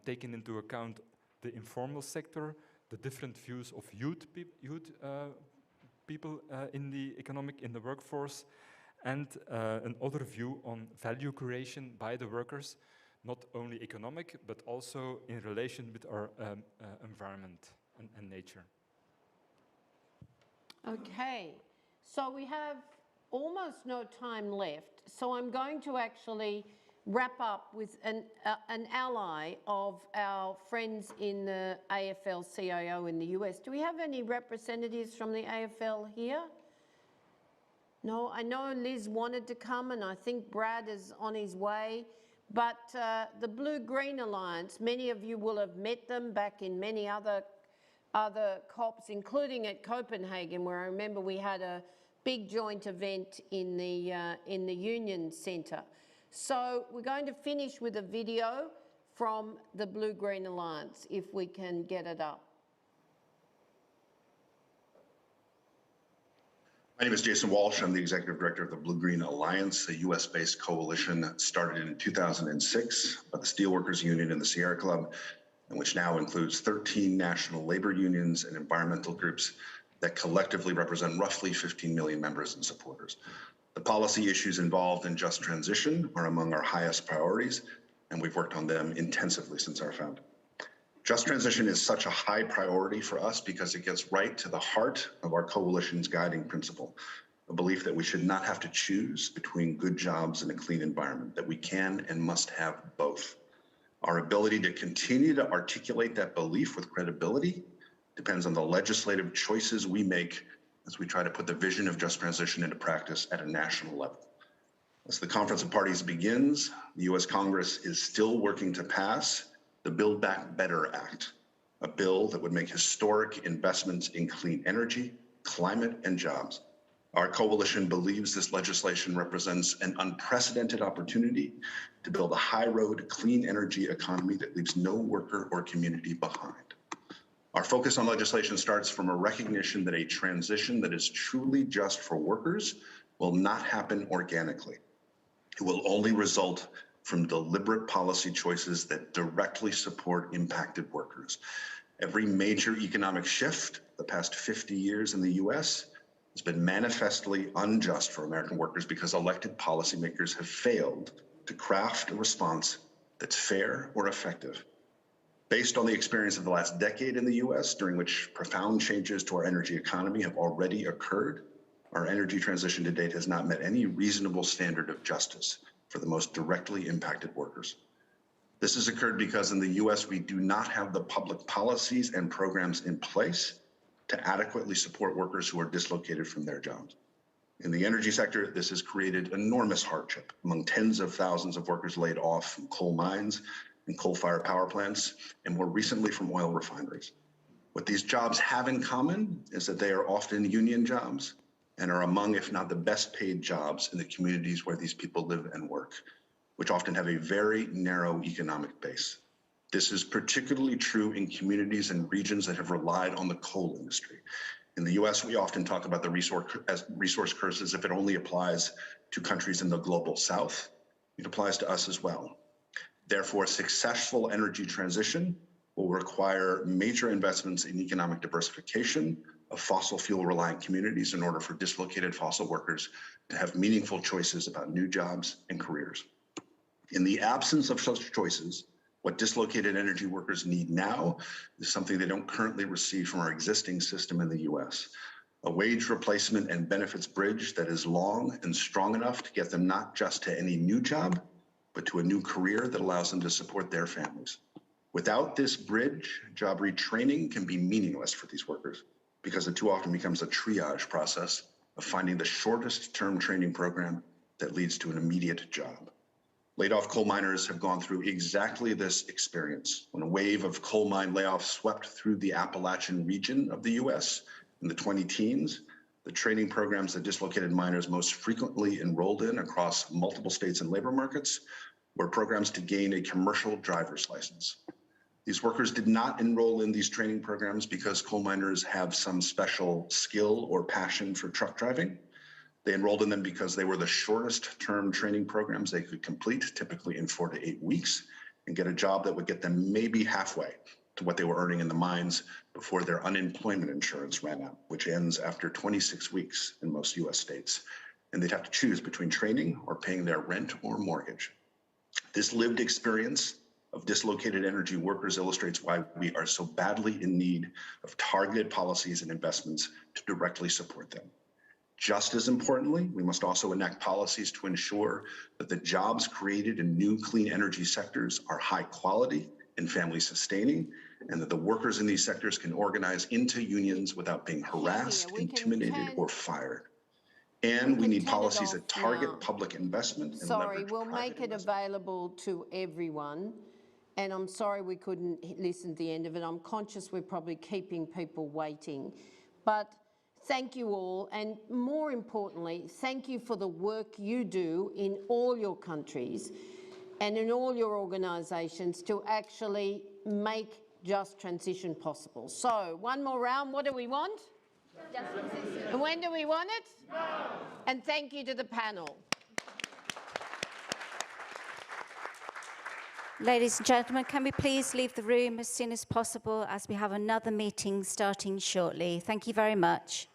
taking into account the informal sector, the different views of youth people in the workforce, and another view on value creation by the workers, not only economic, but also in relation with our environment and nature. Okay, so we have almost no time left, so I'm going to actually wrap up with an ally of our friends in the AFL-CIO in the US. Do we have any representatives from the AFL here? No, I know Liz wanted to come, and I think Brad is on his way, but the Blue-Green Alliance, many of you will have met them back in many other COPs, including at Copenhagen, where I remember we had a big joint event in the Union Centre. So we're going to finish with a video from the Blue-Green Alliance, if we can get it up. My name is Jason Walsh. I'm the Executive Director of the Blue-Green Alliance, a US-based coalition that started in 2006 by the Steelworkers Union and the Sierra Club, and which now includes 13 national labor unions and environmental groups that collectively represent roughly 15 million members and supporters. The policy issues involved in just transition are among our highest priorities, and we've worked on them intensively since our founding. Just transition is such a high priority for us because it gets right to the heart of our coalition's guiding principle, a belief that we should not have to choose between good jobs and a clean environment, that we can and must have both. Our ability to continue to articulate that belief with credibility depends on the legislative choices we make as we try to put the vision of just transition into practice at a national level. As the Conference of Parties begins, the US Congress is still working to pass the Build Back Better Act, a bill that would make historic investments in clean energy, climate, and jobs. Our coalition believes this legislation represents an unprecedented opportunity to build a high-road clean energy economy that leaves no worker or community behind. Our focus on legislation starts from a recognition that a transition that is truly just for workers will not happen organically. It will only result from deliberate policy choices that directly support impacted workers. Every major economic shift the past 50 years in the US has been manifestly unjust for American workers because elected policymakers have failed to craft a response that's fair or effective. Based on the experience of the last decade in the US, during which profound changes to our energy economy have already occurred, our energy transition to date has not met any reasonable standard of justice for the most directly impacted workers. This has occurred because in the US, we do not have the public policies and programs in place to adequately support workers who are dislocated from their jobs. In the energy sector, this has created enormous hardship among tens of thousands of workers laid off from coal mines and coal-fired power plants, and more recently from oil refineries. What these jobs have in common is that they are often union jobs and are among, if not the best paid jobs in the communities where these people live and work, which often have a very narrow economic base. This is particularly true in communities and regions that have relied on the coal industry. In the US, we often talk about the resource curse as if it only applies to countries in the global South. It applies to us as well. Therefore, successful energy transition will require major investments in economic diversification of fossil fuel reliant communities in order for dislocated fossil workers to have meaningful choices about new jobs and careers. In the absence of such choices, what dislocated energy workers need now is something they don't currently receive from our existing system in the US, a wage replacement and benefits bridge that is long and strong enough to get them not just to any new job, but to a new career that allows them to support their families. Without this bridge, job retraining can be meaningless for these workers because it too often becomes a triage process of finding the shortest term training program that leads to an immediate job. Laid off coal miners have gone through exactly this experience when a wave of coal mine layoffs swept through the Appalachian region of the US in the 20-teens. The training programs that dislocated miners most frequently enrolled in across multiple states and labor markets were programs to gain a commercial driver's license. These workers did not enroll in these training programs because coal miners have some special skill or passion for truck driving. They enrolled in them because they were the shortest term training programs they could complete, typically in 4 to 8 weeks, and get a job that would get them maybe halfway to what they were earning in the mines before their unemployment insurance ran out, which ends after 26 weeks in most US states. And they'd have to choose between training or paying their rent or mortgage. This lived experience of dislocated energy workers illustrates why we are so badly in need of targeted policies and investments to directly support them. Just as importantly, we must also enact policies to ensure that the jobs created in new clean energy sectors are high quality and family sustaining, and that the workers in these sectors can organize into unions without being harassed, intimidated, or fired. And we need policies that target public investment and leverage we'll make it investment. available to everyone. And I'm sorry we couldn't listen to the end of it. I'm conscious we're probably keeping people waiting. But thank you all, and more importantly, thank you for the work you do in all your countries and in all your organisations to actually make just transition possible. So, one more round, what do we want? Just transition. And when do we want it? Now. And thank you to the panel. Ladies and gentlemen, can we please leave the room as soon as possible as we have another meeting starting shortly. Thank you very much.